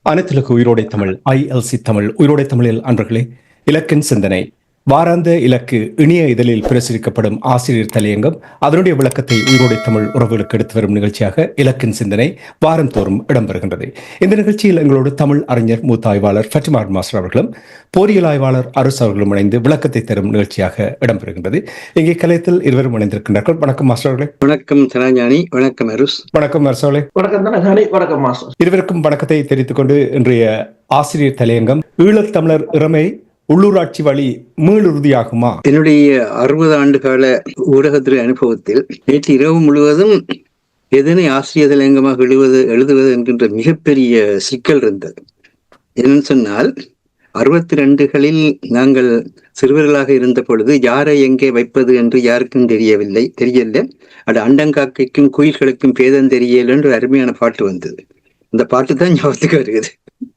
அனைத்துலக உயிரோடை தமிழ் ILC தமிழ் உயிரோடை தமிழில் அன்பர்களே, இலக்கின் சிந்தனை வாராந்த இலக்கு இணைய இதழில் பிரசுரிக்கப்படும் ஆசிரியர் தலையங்கம் அதனுடைய விளக்கத்தை உயிரோடை தமிழ் உறவுகளுக்கு எடுத்து வரும் நிகழ்ச்சியாக இலக்கின் சிந்தனை வாரந்தோறும் இடம்பெறுகின்றது. இந்த நிகழ்ச்சியில் எங்களோடு தமிழ் அறிஞர் மூத்த ஆய்வாளர் ஃபட்டிமா மாஸ்டர் அவர்களும் போரியல் ஆய்வாளர் அரசு அவர்களும் இணைந்து விளக்கத்தை தரும் நிகழ்ச்சியாக இடம்பெறுகின்றது. இங்கே கலையத்தில் இருவரும் இணைந்திருக்கின்றார்கள். வணக்கம் மாஸ்டர் அவர்களே. வணக்கம் தனஞானி. வணக்கம் அருஸ். வணக்கம் அரசு அவர்களே. வணக்கம் தனஞானி. வணக்கம் மாஸ்டர். இருவருக்கும் வணக்கத்தை தெரிவித்துக் கொண்டு இன்றைய ஆசிரியர் தலையங்கம் ஈழத்தமிழர் இறமை உள்ளூராட்சி வழி மீளுறுதியாகுமா? என்னுடைய 60 ஆண்டு கால ஊடகத்துறை அனுபவத்தில் நேற்று இரவு முழுவதும் எதனை ஆசிரியர் தலையங்கமாக எழுதுவது என்கின்ற மிகப்பெரிய சிக்கல் இருந்தது. என்னன்னு சொன்னால் 62களில் நாங்கள் சிறுவர்களாக இருந்த பொழுது யாரை எங்கே வைப்பது என்று யாருக்கும் தெரியல. அது அண்டங்காக்கைக்கும் குயில்களுக்கும் பேதம் தெரியல என்று அருமையான பாட்டு வந்தது. அந்த பாட்டு தான் ஞாபகத்துக்கு வருகிறது.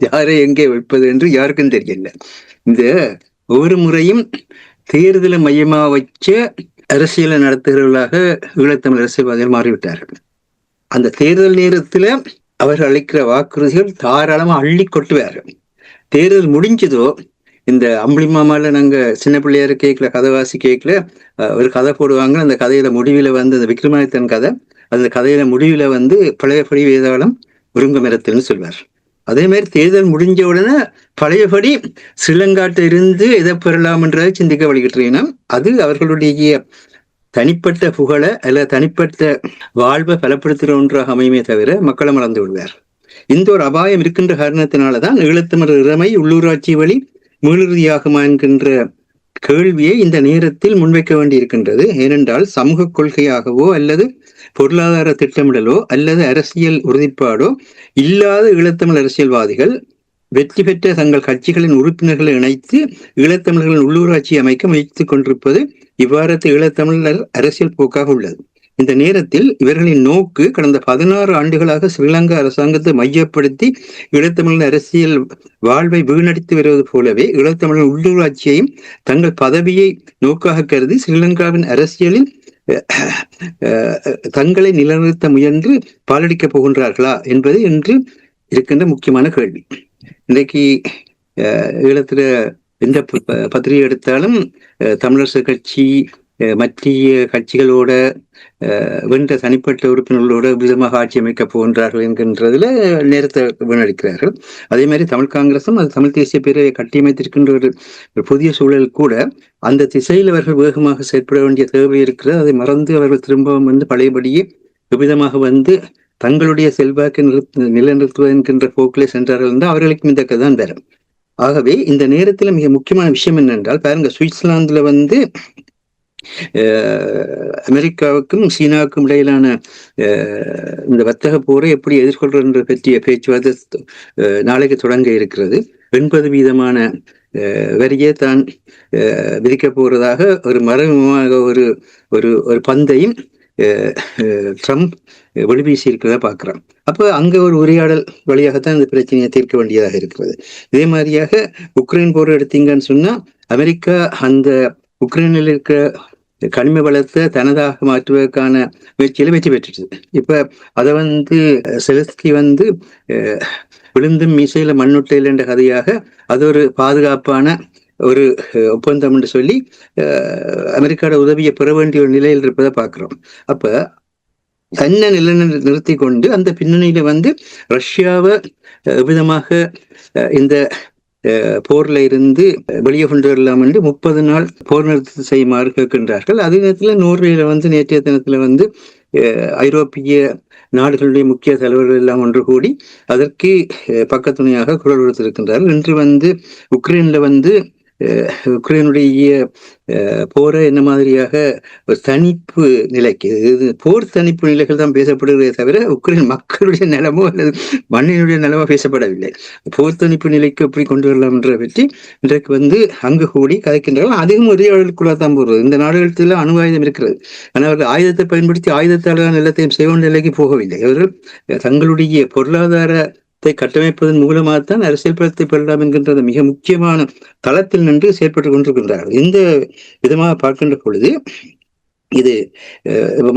யாரை எங்கே வைப்பது என்று யாருக்கும் தெரியல. இந்த ஒவ்வொரு முறையும் தேர்தலை மையமா வச்ச அரசியலை நடத்துகிறவர்களாக ஈழத்தமிழ் அரசியல்வாதிகள் மாறிவிட்டார்கள். அந்த தேர்தல் நேரத்துல அவர்கள் அளிக்கிற வாக்குறுதிகள் தாராளமா அள்ளி கொட்டுவார்கள். தேர்தல் முடிஞ்சதோ, இந்த அம்புலிமாமால நாங்க சின்ன பிள்ளையார கேட்கல, கதைவாசி கேட்கல, ஒரு கதை போடுவாங்க. அந்த கதையில முடிவில் வந்து அந்த விக்ரமாதித்தன் கதை, அந்த கதையில முடிவில் வந்து பழையபடி வேதாளம் ஒருங்க மரத்துன்னு சொல்வார். அதே மாதிரி தேர்தல் முடிஞ்ச உடனே பழையபடி ஸ்ரீலங்காட்ட இருந்து எதை பெறலாம் என்றதை சிந்திக்க வழிகிட்டீங்கன்னா, அது அவர்களுடைய தனிப்பட்ட புகழை அல்ல தனிப்பட்ட வாழ்வை பலப்படுத்துகிற ஒன்றாக அமையுமே தவிர மக்களை மறந்து விடுவார். இந்த ஒரு அபாயம் இருக்கின்ற காரணத்தினாலதான் ஈழத்தமிழர் இறமை உள்ளூராட்சி வழி மீளுறுதியாகுமா என்கின்ற கேள்வியை இந்த நேரத்தில் முன்வைக்க வேண்டி இருக்கின்றது. ஏனென்றால் சமூக கொள்கையாகவோ அல்லது பொருளாதார திட்டமிடலோ அல்லது அரசியல் உறுதிப்பாடோ இல்லாத ஈழத்தமிழ் அரசியல்வாதிகள் வெற்றி பெற்ற தங்கள் கட்சிகளின் உறுப்பினர்களை இணைத்து ஈழத்தமிழர்களின் உள்ளூராட்சி அமைக்க முயற்சித்துக் கொண்டிருப்பது இவ்வாறத்து ஈழத்தமிழர் அரசியல் போக்காக உள்ளது. இந்த நேரத்தில் இவர்களின் நோக்கு கடந்த 16 ஆண்டுகளாக ஸ்ரீலங்கா அரசாங்கத்தை மையப்படுத்தி ஈழத்தமிழர் அரசியல் வாழ்வை வீணடித்து வருவது போலவே ஈழத்தமிழர் உள்ளூராட்சியையும் தங்கள் பதவியை நோக்காக கருதி ஸ்ரீலங்காவின் அரசியலில் தங்களை நிலைநிறுத்த முயன்று பாலடிக்கப் போகின்றார்களா என்பது இன்று இருக்கின்ற முக்கியமான கேள்வி. இன்றைக்கு ஈழத்துல எந்த பத்திரிகை எடுத்தாலும் தமிழரசு கட்சி மத்திய கட்சிகளோட வென்ற தனிப்பட்ட உறுப்பினர்களோட விதமாக ஆட்சி அமைக்க போகின்றார்கள் என்கின்றதுல நேரத்தை வீணடிக்கிறார்கள். அதே மாதிரி தமிழ் காங்கிரசும் அது தமிழ் தேசிய பேரவை கட்டியமைத்திருக்கின்ற ஒரு புதிய சூழல் கூட அந்த திசையில் அவர்கள் வேகமாக செயற்பட வேண்டிய தேவை இருக்கிறது. அதை மறந்து அவர்கள் திரும்பவும் வந்து பழையபடியே விதமாக வந்து தங்களுடைய செல்வாக்கை நிலைநிறுத்துவது என்கின்ற போக்கிலே சென்றார்கள் என்றால் அவர்களுக்கும் இந்த கதை தான் வரும். ஆகவே இந்த நேரத்தில் மிக முக்கியமான விஷயம் என்னென்றால் பாருங்க, சுவிட்சர்லாந்துல வந்து அமெரிக்காவுக்கும் சீனாவுக்கும் இடையிலான இந்த வர்த்தக போரை எப்படி எதிர்கொள்றது பற்றிய பேச்சுவார்த்தை நாளைக்கு தொடங்க இருக்கிறது. 80% வரியை தான் விதிக்க போறதாக ஒரு மறைமுகமாக ஒரு பந்தையும் ட்ரம்ப் வெளிவீசி இருக்கிறதா பார்க்கிறோம். அப்ப அங்க ஒரு உரையாடல் வழியாகத்தான் இந்த பிரச்சனையை தீர்க்க வேண்டியதாக இருக்கிறது. இதே மாதிரியாக உக்ரைன் போர் எடுத்தீங்கன்னு சொன்னா அமெரிக்கா அந்த உக்ரைனில் இருக்க கனிம வளத்தை தனதாக மாற்றுவதற்கான முயற்சியில வெற்றி பெற்றுச்சு. இப்ப அதை வந்து செலஸ்கி வந்து விழுந்தும் மீசையில மண்ணுட்டையில் என்ற கதையாக அது ஒரு பாதுகாப்பான ஒரு ஒப்பந்தம் என்று சொல்லி அமெரிக்காவோட உதவியை பெற வேண்டிய ஒரு நிலையில் இருப்பதை பார்க்கிறோம். அப்ப தன்னை நிறுத்தி கொண்டு அந்த பின்னணியில வந்து ரஷ்யாவை விதமாக இந்த போர்ல இருந்து வெளியே கொண்டு வரலாம் என்று 30 நாள் போர் நிறுத்தம் செய்யுமாறு கேட்கின்றார்கள். அதே நேரத்துல நோர்வேல வந்து நேற்றைய தினத்துல வந்து ஐரோப்பிய நாடுகளுடைய முக்கிய தலைவர்கள் எல்லாம் ஒன்று கூடி அதற்கு பக்கத்துணையாக குரல் கொடுத்திருக்கின்றார்கள். இன்று வந்து உக்ரைன்ல வந்து உக்ரைனுடைய போரை என்ன மாதிரியாக ஒரு தனிப்பு நிலைக்கு, இது போர் தனிப்பு நிலைகள் தான் பேசப்படுகிறதே தவிர உக்ரைன் மக்களுடைய நிலமோ அல்லது மண்ணினுடைய நிலமோ பேசப்படவில்லை. போர் தனிப்பு நிலைக்கு எப்படி கொண்டு வரலாம் என்ற பற்றி இன்றைக்கு அங்கு கூடி கதைக்கின்றார்கள். அதிகம் உரையாடலுக்குள்ள தான் போகிறது. இந்த நாடுகளில் அணு ஆயுதம் இருக்கிறது, ஆனால் அவர்கள் ஆயுதத்தை பயன்படுத்தி ஆயுதத்தால் நிலத்தையும் செய்வ நிலைக்கு போகவில்லை. அவர்கள் தங்களுடைய பொருளாதாரத்தை கட்டமைப்பதன் மூலமாகத்தான் அரசியல் பலத்தை பெறலாம் என்கின்ற மிக முக்கியமான தளத்தில் நின்று செயற்பட்டுக் கொண்டிருக்கின்றார்கள். இந்த விதமாக பார்க்கின்ற பொழுது இது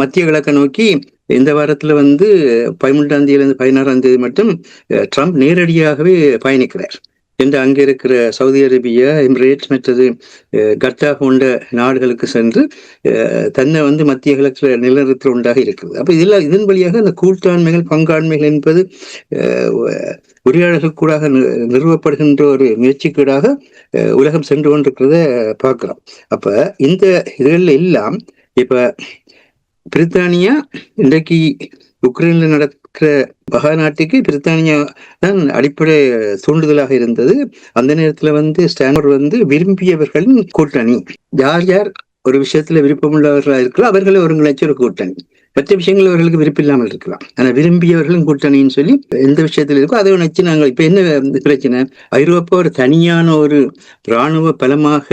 மத்திய கிழக்கை நோக்கி இந்த வாரத்துல 13ஆம் தேதியிலிருந்து 16ஆம் தேதி மட்டும் ட்ரம்ப் நேரடியாகவே பயணிக்கிறார் என்று அங்க இருக்கிற சவுதி அரேபியா, எமிரேட்ஸ் மற்றது கட்டா போன்ற நாடுகளுக்கு சென்று தன்னை மத்திய கிழக்குல நிலநிறுத்தல் உண்டாக இருக்கிறது. அப்ப இதன் வழியாக அந்த கூட்டாண்மைகள் பங்காண்மைகள் என்பது உரையாடல்கள் கூட நிறுவப்படுகின்ற ஒரு முயற்சிக்கூடாக உலகம் சென்று கொண்டிருக்கிறத பார்க்கிறோம். அப்ப இந்த இதுகள் எல்லாம் இப்ப பிரித்தானியா இன்றைக்கு உக்ரைன்ல நடக்கிற மகாநாட்டுக்கு பிரித்தானியா தான் அடிப்படை தூண்டுதலாக இருந்தது. அந்த நேரத்துல ஸ்டான்ஃபோர்ட் விரும்பியவர்களின் கூட்டணி, யார் யார் ஒரு விஷயத்துல விருப்பமுள்ளவர்களாக இருக்கிறோம் அவர்களை ஒருங்கிணைச்ச ஒரு கூட்டணி. மற்ற விஷயங்கள் அவர்களுக்கு விருப்பம் இல்லாமல் இருக்கலாம், ஆனா விரும்பியவர்களும் கூட்டணின்னு சொல்லி எந்த விஷயத்துல இருக்கோ அதை நினைச்சு நாங்கள் இப்ப என்ன பிரச்சனை, ஐரோப்பா ஒரு தனியான ஒரு இராணுவ பலமாக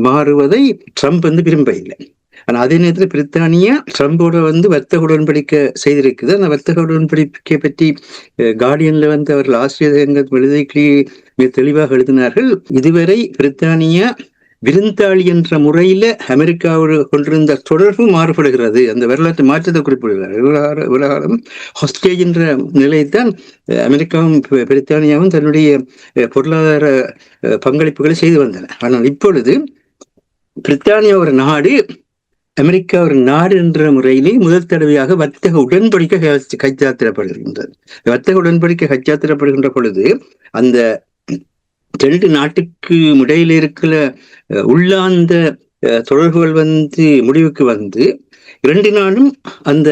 மாறுவதை ட்ரம்ப் விரும்ப இல்லை. ஆனா அதே நேரத்தில் பிரித்தானியா ட்ரம்போட வர்த்தக உடன்படிக்கை செய்திருக்குது. அந்த வர்த்தக உடன்படிக்கை பற்றி கார்டியன்ல அவர்கள் ஆசிரியர்கள் மிக தெளிவாக எழுதினார்கள். இதுவரை பிரித்தானியா விருந்தாளி என்ற முறையில அமெரிக்காவோடு கொண்டிருந்த தொடர்பு மாறுபடுகிறது, அந்த வரலாற்று மாற்றத்தை குறிப்பிடுகிறார். உலகம் ஹாஸ்டேஜ் என்ற நிலையைத்தான் அமெரிக்காவும் பிரித்தானியாவும் தன்னுடைய பொருளாதார பங்களிப்புகளை செய்து வந்தன. ஆனால் இப்பொழுது பிரித்தானியா ஒரு நாடு, அமெரிக்கா ஒரு நாடு என்ற முறையிலே முதல் தடவையாக வர்த்தக உடன்படிக்கை கைச்சாத்திரப்படுகின்றது. வர்த்தக உடன்படிக்கை கைச்சாத்திரப்படுகின்ற பொழுது அந்த ரெண்டு நாட்டுக்கு இடையில இருக்கிற உள்ளாந்த தொடர்புகள் முடிவுக்கு இரண்டு நாளும் அந்த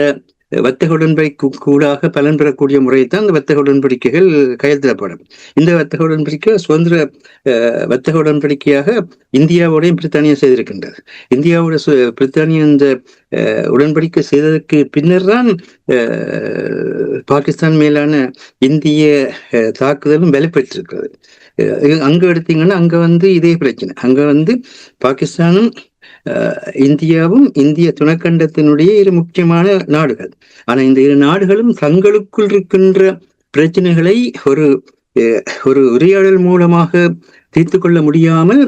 வர்த்தக உடன்படிக்கை கூடாக பலன் பெறக்கூடிய முறையைத்தான் அந்த வர்த்தக உடன்படிக்கைகள் கையெழுத்திடப்படும். இந்த வர்த்தக உடன்படிக்கை சுதந்திர வர்த்தக உடன்படிக்கையாக இந்தியாவோடையும் பிரித்தானியா செய்திருக்கின்றது. இந்தியாவோட பிரித்தானியா இந்த உடன்படிக்கை செய்ததற்கு பின்னர் தான் பாகிஸ்தான் மேலான இந்திய தாக்குதலும் வலுப்பெற்றிருக்கிறது. அங்க எடுத்தீங்கன்னா அங்க இதே பிரச்சனை. அங்க பாகிஸ்தானும் இந்தியாவும் இந்திய துணைக்கண்டத்தினுடைய இரு முக்கியமான நாடுகள். ஆனா இந்த இரு நாடுகளும் தங்களுக்குள் இருக்கின்ற பிரச்சனைகளை ஒரு உரையாடல் மூலமாக தீர்த்து கொள்ள முடியாமல்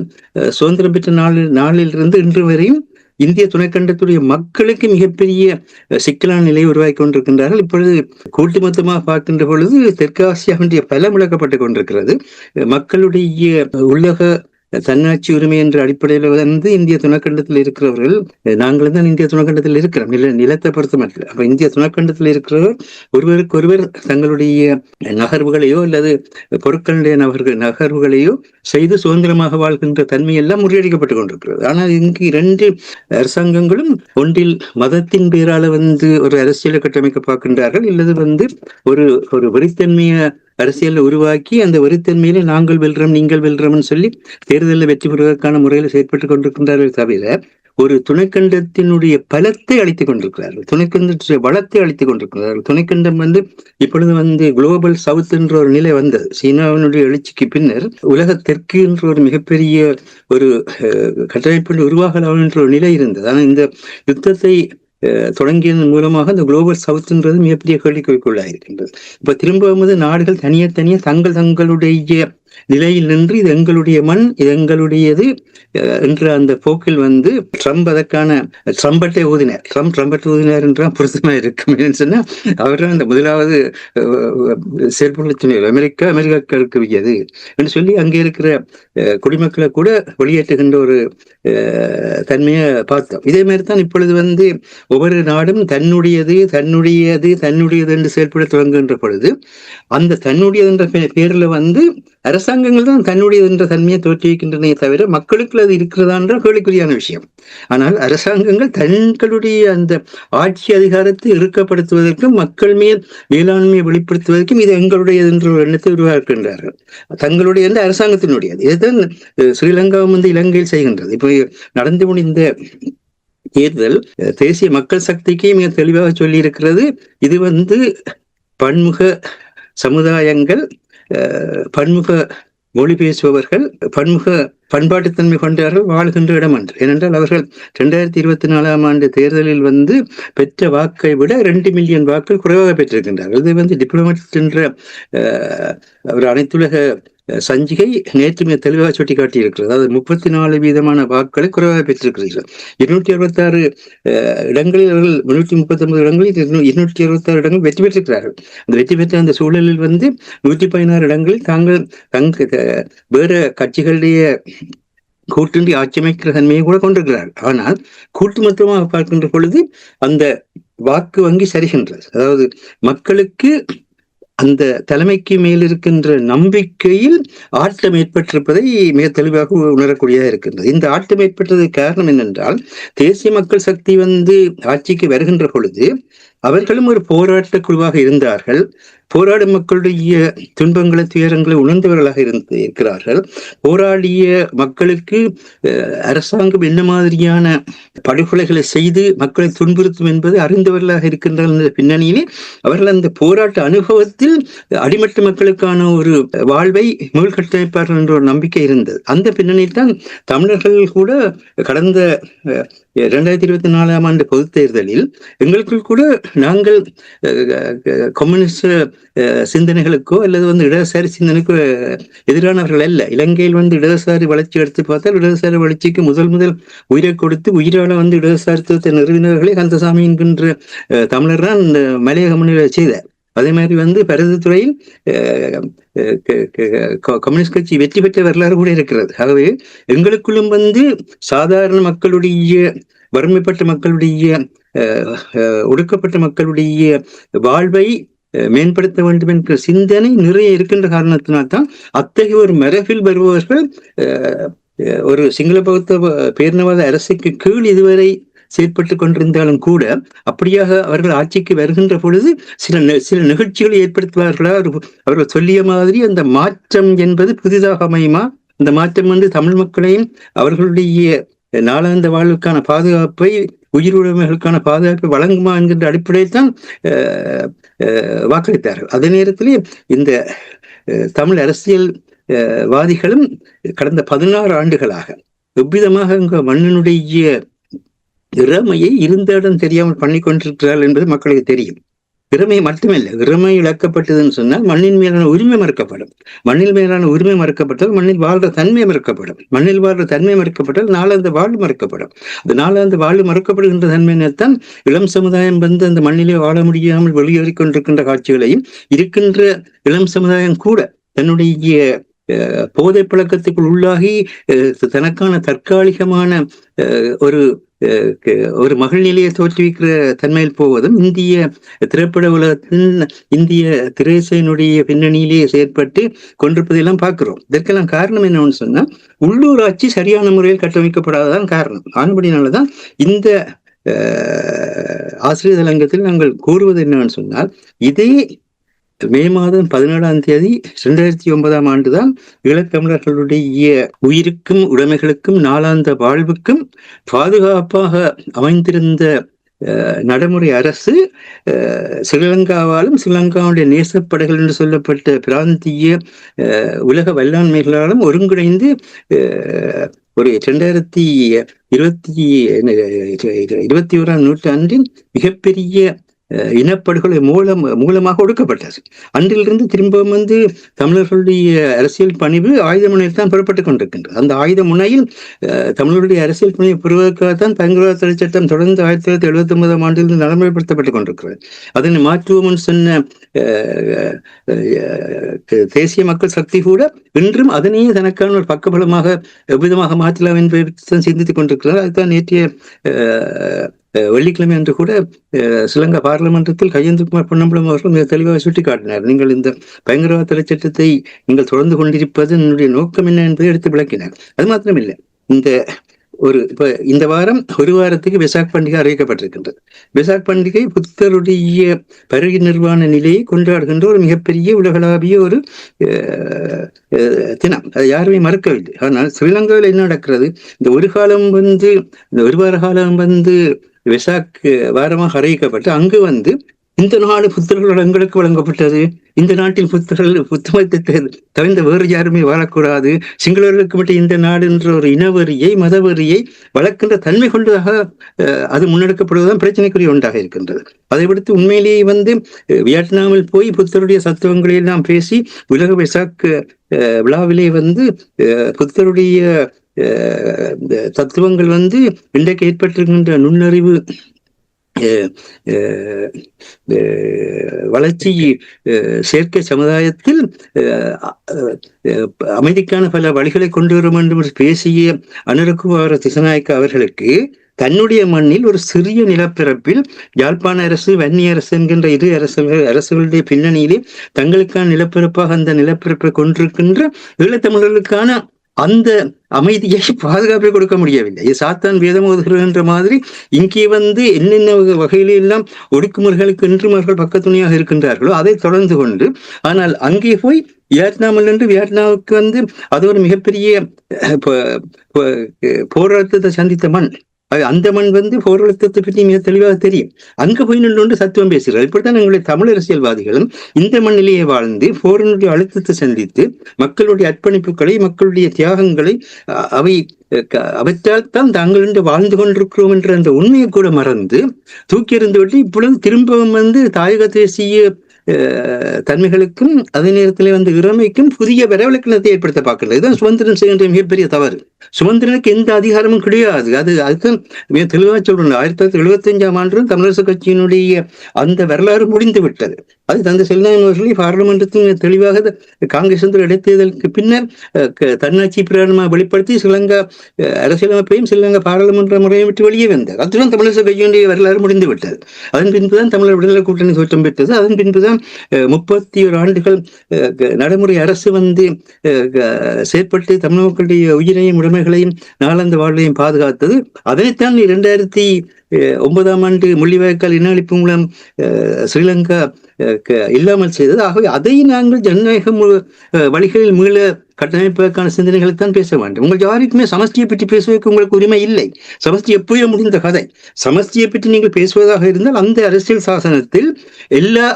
சுதந்திரம் பெற்ற நாளிலிருந்து இன்று வரையும் இந்திய துணைக்கண்டத்துடைய மக்களுக்கு மிகப்பெரிய சிக்கலான நிலையை உருவாக்கி கொண்டிருக்கின்றார்கள். இப்பொழுது கூட்டு மொத்தமாக பார்க்கின்ற பொழுது தெற்காசியாவுடைய பலம் இழக்கப்பட்டுக் கொண்டிருக்கிறது. மக்களுடைய உள்ளக தன்னாட்சி உரிமை என்ற அடிப்படையில் இந்திய துணைக்கண்டத்தில் இருக்கிறவர்கள், நாங்கள் தான் இந்திய துணைக்கண்டத்தில் இருக்கிறோம், நிலத்தை பொறுத்த மட்டும். அப்ப இந்திய துணைக்கண்டத்தில் இருக்கிறவர் ஒருவருக்கொருவர் தங்களுடைய நகர்வுகளையோ அல்லது பொருட்களுடைய நகர்வுகளையோ செய்து சுதந்திரமாக வாழ்கின்ற தன்மை எல்லாம் முறியடிக்கப்பட்டுக் கொண்டிருக்கிறது. ஆனால் இங்கு இரண்டு அரசாங்கங்களும் ஒன்றில் மதத்தின் பேரால ஒரு அரசியலை கட்டமைக்க பார்க்கின்றார்கள், இல்லது ஒரு வெறித்தன்மைய அரசியலை உருவாக்கி அந்த வெறித்தன்மையில நாங்கள் வெல்றோம் நீங்கள் வெல்றோம்னு சொல்லி தேர்தலில் வெற்றி பெறுவதற்கான முறையில் செயற்பட்டுக் கொண்டிருக்கின்றார்கள் தவிர ஒரு துணைக்கண்டத்தினுடைய பலத்தை அளித்துக் கொண்டிருக்கிறார்கள், துணைக்கண்டத்துடைய வளத்தை அளித்துக் கொண்டிருக்கிறார்கள். துணைக்கண்டம் இப்பொழுது குளோபல் சவுத் என்ற ஒரு நிலை வந்தது. சீனாவினுடைய எழுச்சிக்கு பின்னர் உலக தெற்கு என்ற ஒரு மிகப்பெரிய ஒரு கட்டமைப்பில் உருவாகலாம் என்ற ஒரு நிலை இருந்தது. ஆனால் இந்த யுத்தத்தை தொடங்கியதன் மூலமாக அந்த குளோபல் சவுத்ன்றது மிகப்பெரிய கேள்விக்குறிக்குள்ளாயிருக்கின்றது. இப்ப திரும்ப நாடுகள் தனியே தங்களுடைய நிலையில் நின்று இது எங்களுடைய மண், இது எங்களுடையது என்ற அந்த போக்கில் ட்ரம்ப் அதற்கான ட்ரம்பட்டை ஊதினார். ட்ரம்பட்டை ஊதினார் என்றால் பொருத்தமா இருக்கும். சொன்னா அவர் அந்த முதலாவது செயல்படுத்த அமெரிக்காவுக்குரியது என்று சொல்லி அங்கே இருக்கிற குடிமக்களை கூட வெளியேற்றுகின்ற ஒரு தன்மையை பார்த்தோம். இதே மாதிரி தான் இப்பொழுது ஒவ்வொரு நாடும் தன்னுடையது என்று செயல்பட தொடங்குகின்ற பொழுது அந்த தன்னுடையது என்ற பேர்ல அரசாங்கங்கள் தான் தன்னுடைய என்ற தன்மையை தோற்றுவிக்கின்றனே தவிர மக்களுக்கு அது இருக்கிறதா என்ற கேள்விக்குறியான விஷயம். ஆனால் அரசாங்கங்கள் தங்களுடைய அந்த ஆட்சி அதிகாரத்தை இறுக்கப்படுத்துவதற்கும் மக்கள் மேல் மேலாண்மையை வெளிப்படுத்துவதற்கும் இது எங்களுடையது என்ற ஒரு எண்ணத்தை உருவாக்குகின்றார்கள். தங்களுடைய என்ற அரசாங்கத்தினுடையது. இதுதான் ஸ்ரீலங்காவும் இலங்கையில் செய்கின்றது. இப்போ நடந்து முடிந்த தேர்தல் தேசிய மக்கள் சக்திக்கே மிக தெளிவாக சொல்லி இருக்கிறது. இது பன்முக சமுதாயங்கள், பன்முக மொழி பேசுபவர்கள், பன்முக பண்பாட்டுத்தன்மை கொண்டவர்கள் வாழ்கின்ற இடம் என்று. ஏனென்றால் அவர்கள் 2024 தேர்தலில் பெற்ற வாக்கை விட 2 மில்லியன் வாக்கள் குறைவாக பெற்றிருக்கின்றார்கள். இது டிப்ளமேட் என்ற ஒரு அனைத்துலக சஞ்சிகை நேற்று மிக தெளிவாக சுட்டி காட்டியிருக்கிறது. அதாவது 34% வாக்களை குறைவாக பெற்றிருக்கிறீர்கள். 266 இடங்களில் அவர்கள் 339 இடங்களில் 266 இடங்கள் வெற்றி பெற்றிருக்கிறார்கள். அந்த வெற்றி பெற்ற அந்த சூழலில் 116 இடங்களில் தாங்கள் வேற கட்சிகளுடைய கூட்டின்றி ஆட்சி அமைக்கிற தன்மையை கூட கொண்டிருக்கிறார்கள். ஆனால் கூட்டு மொத்தமாக பார்க்கின்ற பொழுது அந்த வாக்கு வங்கி சரிகின்றது. அதாவது மக்களுக்கு அந்த தலைமைக்கு மேல் இருக்கின்ற நம்பிக்கையில் ஆட்டம் ஏற்பட்டிருப்பதை மிக தெளிவாக உணரக்கூடியதாக இருக்கின்றது. இந்த ஆட்டம் ஏற்பட்டதுக்கு காரணம் என்னென்றால், தேசிய மக்கள் சக்தி ஆட்சிக்கு வருகின்ற பொழுது அவர்களும் ஒரு போராட்ட குழுவாக இருந்தார்கள். போராடும் மக்களுடைய துன்பங்களை துயரங்களை உணர்ந்தவர்களாக இருக்கிறார்கள். போராடிய மக்களுக்கு அரசாங்கம் என்ன மாதிரியான படுகொலைகளை செய்து மக்களை துன்புறுத்தும் என்பது அறிந்தவர்களாக இருக்கின்றார்கள். என்ற பின்னணியிலே அவர்கள் அந்த போராட்ட அனுபவத்தில் அடிமட்ட மக்களுக்கான ஒரு வாழ்வை மீள்கட்டமைப்பார்கள் என்ற ஒரு நம்பிக்கை இருந்தது. அந்த பின்னணியில் தான் தமிழர்கள் கூட கடந்த 2024 பொதுத் தேர்தலில் எங்களுக்குள் கூட நாங்கள் கம்யூனிஸ்ட் சிந்தனைகளுக்கோ அல்லது இடதுசாரி சிந்தனைக்கோ எதிரானவர்கள் அல்ல. இலங்கையில் இடதுசாரி வளர்ச்சி எடுத்து பார்த்தால் இடதுசாரி வளர்ச்சிக்கு முதல் உயிரை கொடுத்து உயிரால இடதுசாரித்துவத்தை நிறுவினர்களே கந்தசாமி என்கின்ற தமிழர் தான் இந்த மலையக முன்னிலை செய்தார். அதே மாதிரி பருத்தித்துறையில் கம்யூனிஸ்ட் கட்சி வெற்றி பெற்ற வரலாறு கூட இருக்கிறது. ஆகவே எங்களுக்குள்ளும் சாதாரண மக்களுடைய, வறுமைப்பட்ட மக்களுடைய, ஒடுக்கப்பட்ட மக்களுடைய வாழ்வை மேம்படுத்த வேண்டும் என்ற சிந்தனை நிறைய இருக்கின்ற காரணத்தினால்தான் அத்தகைய ஒரு மரபில் வருபவர்கள் ஒரு சிங்கள பௌத்த பேரினவாத அரசுக்கு கீழ் இதுவரை செயற்பட்டு கொண்டிருந்தாலும் கூட அப்படியாக அவர்கள் ஆட்சிக்கு வருகின்ற பொழுது சில நிகழ்ச்சிகளை ஏற்படுத்துவார்களா? அவர்கள் சொல்லிய மாதிரி அந்த மாற்றம் என்பது புதிதாக அமையுமா? அந்த மாற்றம் தமிழ் மக்களையும் அவர்களுடைய நாளாந்த வாழ்வுக்கான பாதுகாப்பை, உயிருடைமைகளுக்கான பாதுகாப்பை வழங்குமா என்கின்ற அடிப்படையில் தான் வாக்களித்தார்கள். அதே நேரத்திலே இந்த தமிழ் அரசியல் வாதிகளும் கடந்த 16 ஆண்டுகளாக எவ்விதமாக மண்ணினுடைய இறமையை இருந்த இடம் தெரியாமல் பண்ணி கொண்டிருக்கிறார்கள் என்பது மக்களுக்கு தெரியும். இறமை மட்டுமல்ல, இறமை இழக்கப்பட்டதுன்னு சொன்னால் மண்ணின் மேலான உரிமை மறுக்கப்படும். மண்ணில் மேலான உரிமை மறுக்கப்பட்டால் மண்ணில் வாழ்ற தன்மை மறுக்கப்படும். மண்ணில் வாழ்ற தன்மை மறுக்கப்பட்டால் நாளாந்த வாழ்வு மறுக்கப்படும். அந்த நாளாந்த வாழ்வு மறுக்கப்படுகின்ற தன்மையினத்தான் இளம் சமுதாயம் அந்த மண்ணிலே வாழ முடியாமல் வெளியேறிக் கொண்டிருக்கின்ற காட்சிகளையும், இருக்கின்ற இளம் சமுதாயம் கூட தன்னுடைய போதை பழக்கத்துக்குள் உள்ளாகி தனக்கான தற்காலிகமான ஒரு மகிழ்நிலையை தோற்றுவிக்கிற தன்மையில் போவதும் இந்திய திரைப்பட உலகத்தின், இந்திய திரைசையினுடைய பின்னணியிலேயே செயற்பட்டு கொண்டிருப்பதையெல்லாம் பார்க்கிறோம். இதற்கெல்லாம் காரணம் என்னன்னு சொன்னா, உள்ளூராட்சி சரியான முறையில் கட்டமைக்கப்படாததான் காரணம். ஆனபடினாலதான் இந்த ஆசிரியர் தலையங்கத்தில் நாங்கள் கூறுவது என்னவென்னு சொன்னால், இதே மே மாதம் 17ஆம் தேதி 2009ஆம் ஆண்டுதான் ஈழத்தமிழர்களுடைய உயிருக்கும் உடைமைகளுக்கும் நாளாந்த வாழ்வுக்கும் பாதுகாப்பாக அமைந்திருந்த நடைமுறை அரசு ஸ்ரீலங்காவாலும் ஸ்ரீலங்காவுடைய நேசப்படைகள் என்று சொல்லப்பட்ட பிராந்திய உலக வல்லாண்மைகளாலும் ஒருங்கிணைந்து ஒரு 2021ஆம் நூற்றாண்டின் மிகப்பெரிய இனப்படுகொலை மூலமாக ஒடுக்கப்பட்டது. அன்றிலிருந்து திரும்பவும் தமிழர்களுடைய அரசியல் பணிவு ஆயுத முனையில் தான் புறப்பட்டுக் கொண்டிருக்கின்றது. அந்த ஆயுத முனையில் தமிழர்களுடைய அரசியல் பணியை பெறுவதற்காகத்தான் பயங்கரவாத தடை சட்டம் தொடர்ந்து 1979ஆம் ஆண்டிலிருந்து நடைமுறைப்படுத்தப்பட்டுக் கொண்டிருக்கிறது. அதனை மாற்றுவோம் சொன்ன தேசிய மக்கள் சக்தி கூட இன்றும் அதனையே தனக்கான ஒரு பக்கபலமாக எவ்விதமாக மாற்றலாம் என்பதை சிந்தித்துக் கொண்டிருக்கிறார். அதுதான் நேற்றைய வெள்ளிக்கிழமை அன்று கூட ஸ்ரீலங்கா பாராளுமன்றத்தில் கஜேந்திரகுமார் பொன்னம்பலம் அவர்கள் மிக தெளிவாக சுட்டிக்காட்டினார். நீங்கள் இந்த பயங்கரவாத தடை சட்டத்தை நீங்கள் தொடர்ந்து கொண்டிருப்பது என்னுடைய நோக்கம் என்ன என்பதை எடுத்து விளக்கினார். அது மாத்திரமில்லை, இந்த வாரம் ஒரு வாரத்துக்கு வெசாக் பண்டிகை அறிவிக்கப்பட்டிருக்கின்றது. வெசாக் பண்டிகை புத்தருடைய பரிநிர்வாண நிலையை கொண்டாடுகின்ற ஒரு மிகப்பெரிய உலகளாவிய ஒரு தினம். அதை யாருமே மறக்கவில்லை. ஆனால் ஸ்ரீலங்காவில் என்ன நடக்கிறது, இந்த ஒரு வார காலம் வெசாக் வாரமாக அறிவிக்கப்பட்டு அங்கு இந்த நாடு புத்தர்கள் எங்களுக்கு வழங்கப்பட்டது, இந்த நாட்டில் புத்தமத்தை தவிர்ந்த வேறு யாருமே வாழக்கூடாது, சிங்களர்களுக்கு மட்டும் இந்த நாடு என்ற ஒரு இனவெறியை மதவெறியை வளர்க்கின்ற தன்மை கொண்டதாக அது முன்னெடுக்கப்படுவதுதான் பிரச்சனைக்குரிய ஒன்றாக இருக்கின்றது. அதை விடுத்து உண்மையிலேயே வியட்நாமில் போய் புத்தருடைய தத்துவங்களை எல்லாம் பேசி உலக வெசாக் விழாவிலே புத்தருடைய தத்துவங்கள் இன்றைக்கு ஏற்பட்டிருக்கின்ற நுண்ணறிவு வளர்ச்சி செயற்கை சமுதாயத்தில் அமைதிக்கான பல வழிகளை கொண்டு வர வேண்டும் என்று பேசிய அனுரகுமார திசாநாயக்க அவர்களுக்கு தன்னுடைய மண்ணில் ஒரு சிறிய நிலப்பரப்பில் யாழ்ப்பாண அரசு, வன்னி அரசு என்கின்ற இரு அரசுகளுடைய பின்னணியிலே தங்களுக்கான நிலப்பரப்பாக அந்த நிலப்பரப்பை கொண்டிருக்கின்ற ஈழத்தமிழர்களுக்கான அந்த அமைதியை பாதுகாப்பை கொடுக்க முடியவில்லை. இது சாத்தான் வேதம் ஓதுகின்ற மாதிரி இங்கே என்னென்ன வகையில எல்லாம் ஒடுக்குமுறைகளுக்கு இன்றும் அவர்கள் பக்கத்துணையாக இருக்கின்றார்களோ அதை தொடர்ந்து கொண்டு, ஆனால் அங்கே போய் வியட்நாமில் இருந்து வியட்நாமுக்கு அது ஒரு மிகப்பெரிய போராட்டத்தை சந்தித்த மண். அந்த மண் போராட்டத்தை பற்றி மிக தெளிவாக தெரியும். அங்க போய் நின்று சத்துவம் பேசுகிறார். இப்படித்தான் எங்களுடைய தமிழ் அரசியல்வாதிகளும் இந்த மண்ணிலேயே வாழ்ந்து போரினுடைய அழுத்தத்தை சந்தித்து மக்களுடைய அர்ப்பணிப்புகளை, மக்களுடைய தியாகங்களை அவற்றால் தான் தாங்கள் வாழ்ந்து கொண்டிருக்கிறோம் என்ற அந்த உண்மையை கூட மறந்து தூக்கி எறிந்து விட்டு இப்பொழுது திரும்பவும் தாயக தேசிய தன்மைகளுக்கும் அதே நேரத்தில் இறமைக்கும் புதிய வரவிலக்கணத்தை ஏற்படுத்த பார்க்கிறது. இதுதான் சுமந்திரன் செய்கின்ற மிகப்பெரிய தவறு. சுமந்திரனுக்கு எந்த அதிகாரமும் கிடையாது. அதுதான் மிக தெளிவாக சொல்றேன். 1975ஆம் ஆண்டு தமிழரசு கட்சியினுடைய அந்த வரலாறு முடிந்து விட்டது. அது தந்தை செல்வநாயகன் அவர்களை பாராளுமன்றத்தில் தெளிவாக காங்கிரஸ் இடைத்தேர்தலுக்கு பின்னர் தன்னாட்சி பிரகடனமாக வெளிப்படுத்தி ஸ்ரீலங்கா அரசியலமைப்பையும் ஸ்ரீலங்கா பாராளுமன்ற முறையை விட்டு வெளியே வந்தார். அதுதான் தமிழரசு கட்சியினுடைய வரலாறு முடிந்து விட்டது. அதன் பின்புதான் தமிழர் விடுதலை கூட்டணி தோற்றம் பெற்றது. அதன் பின்புதான் 31 ஆண்டுகள் நடைமுறை அரசு செயற்பட்டு தமிழ் மக்களுடைய உயிரையும் உடைமைகளையும் நாளாந்த வாழ்வையும் பாதுகாத்தது. அதைத்தான் 2009ஆம் ஆண்டு முள்ளிவாய்க்கால் இன அழிப்பு மூலம் ஸ்ரீலங்கா இல்லாமல் செய்தது. ஆகவே அதை நாங்கள் ஜனநாயக வழிகளில் மீள கட்டமைப்பதற்கான சிந்தனைகளைத்தான் பேச வேண்டும். உங்கள் யாருக்குமே சமஷ்டியை பற்றி பேசுவதற்கு உங்களுக்கு உரிமை இல்லை. சமஷ்டி எப்போயோ முடிந்த கதை. சமஷ்டியை பற்றி நீங்கள் பேசுவதாக இருந்தால் அந்த அரசியல் சாசனத்தில் எல்லா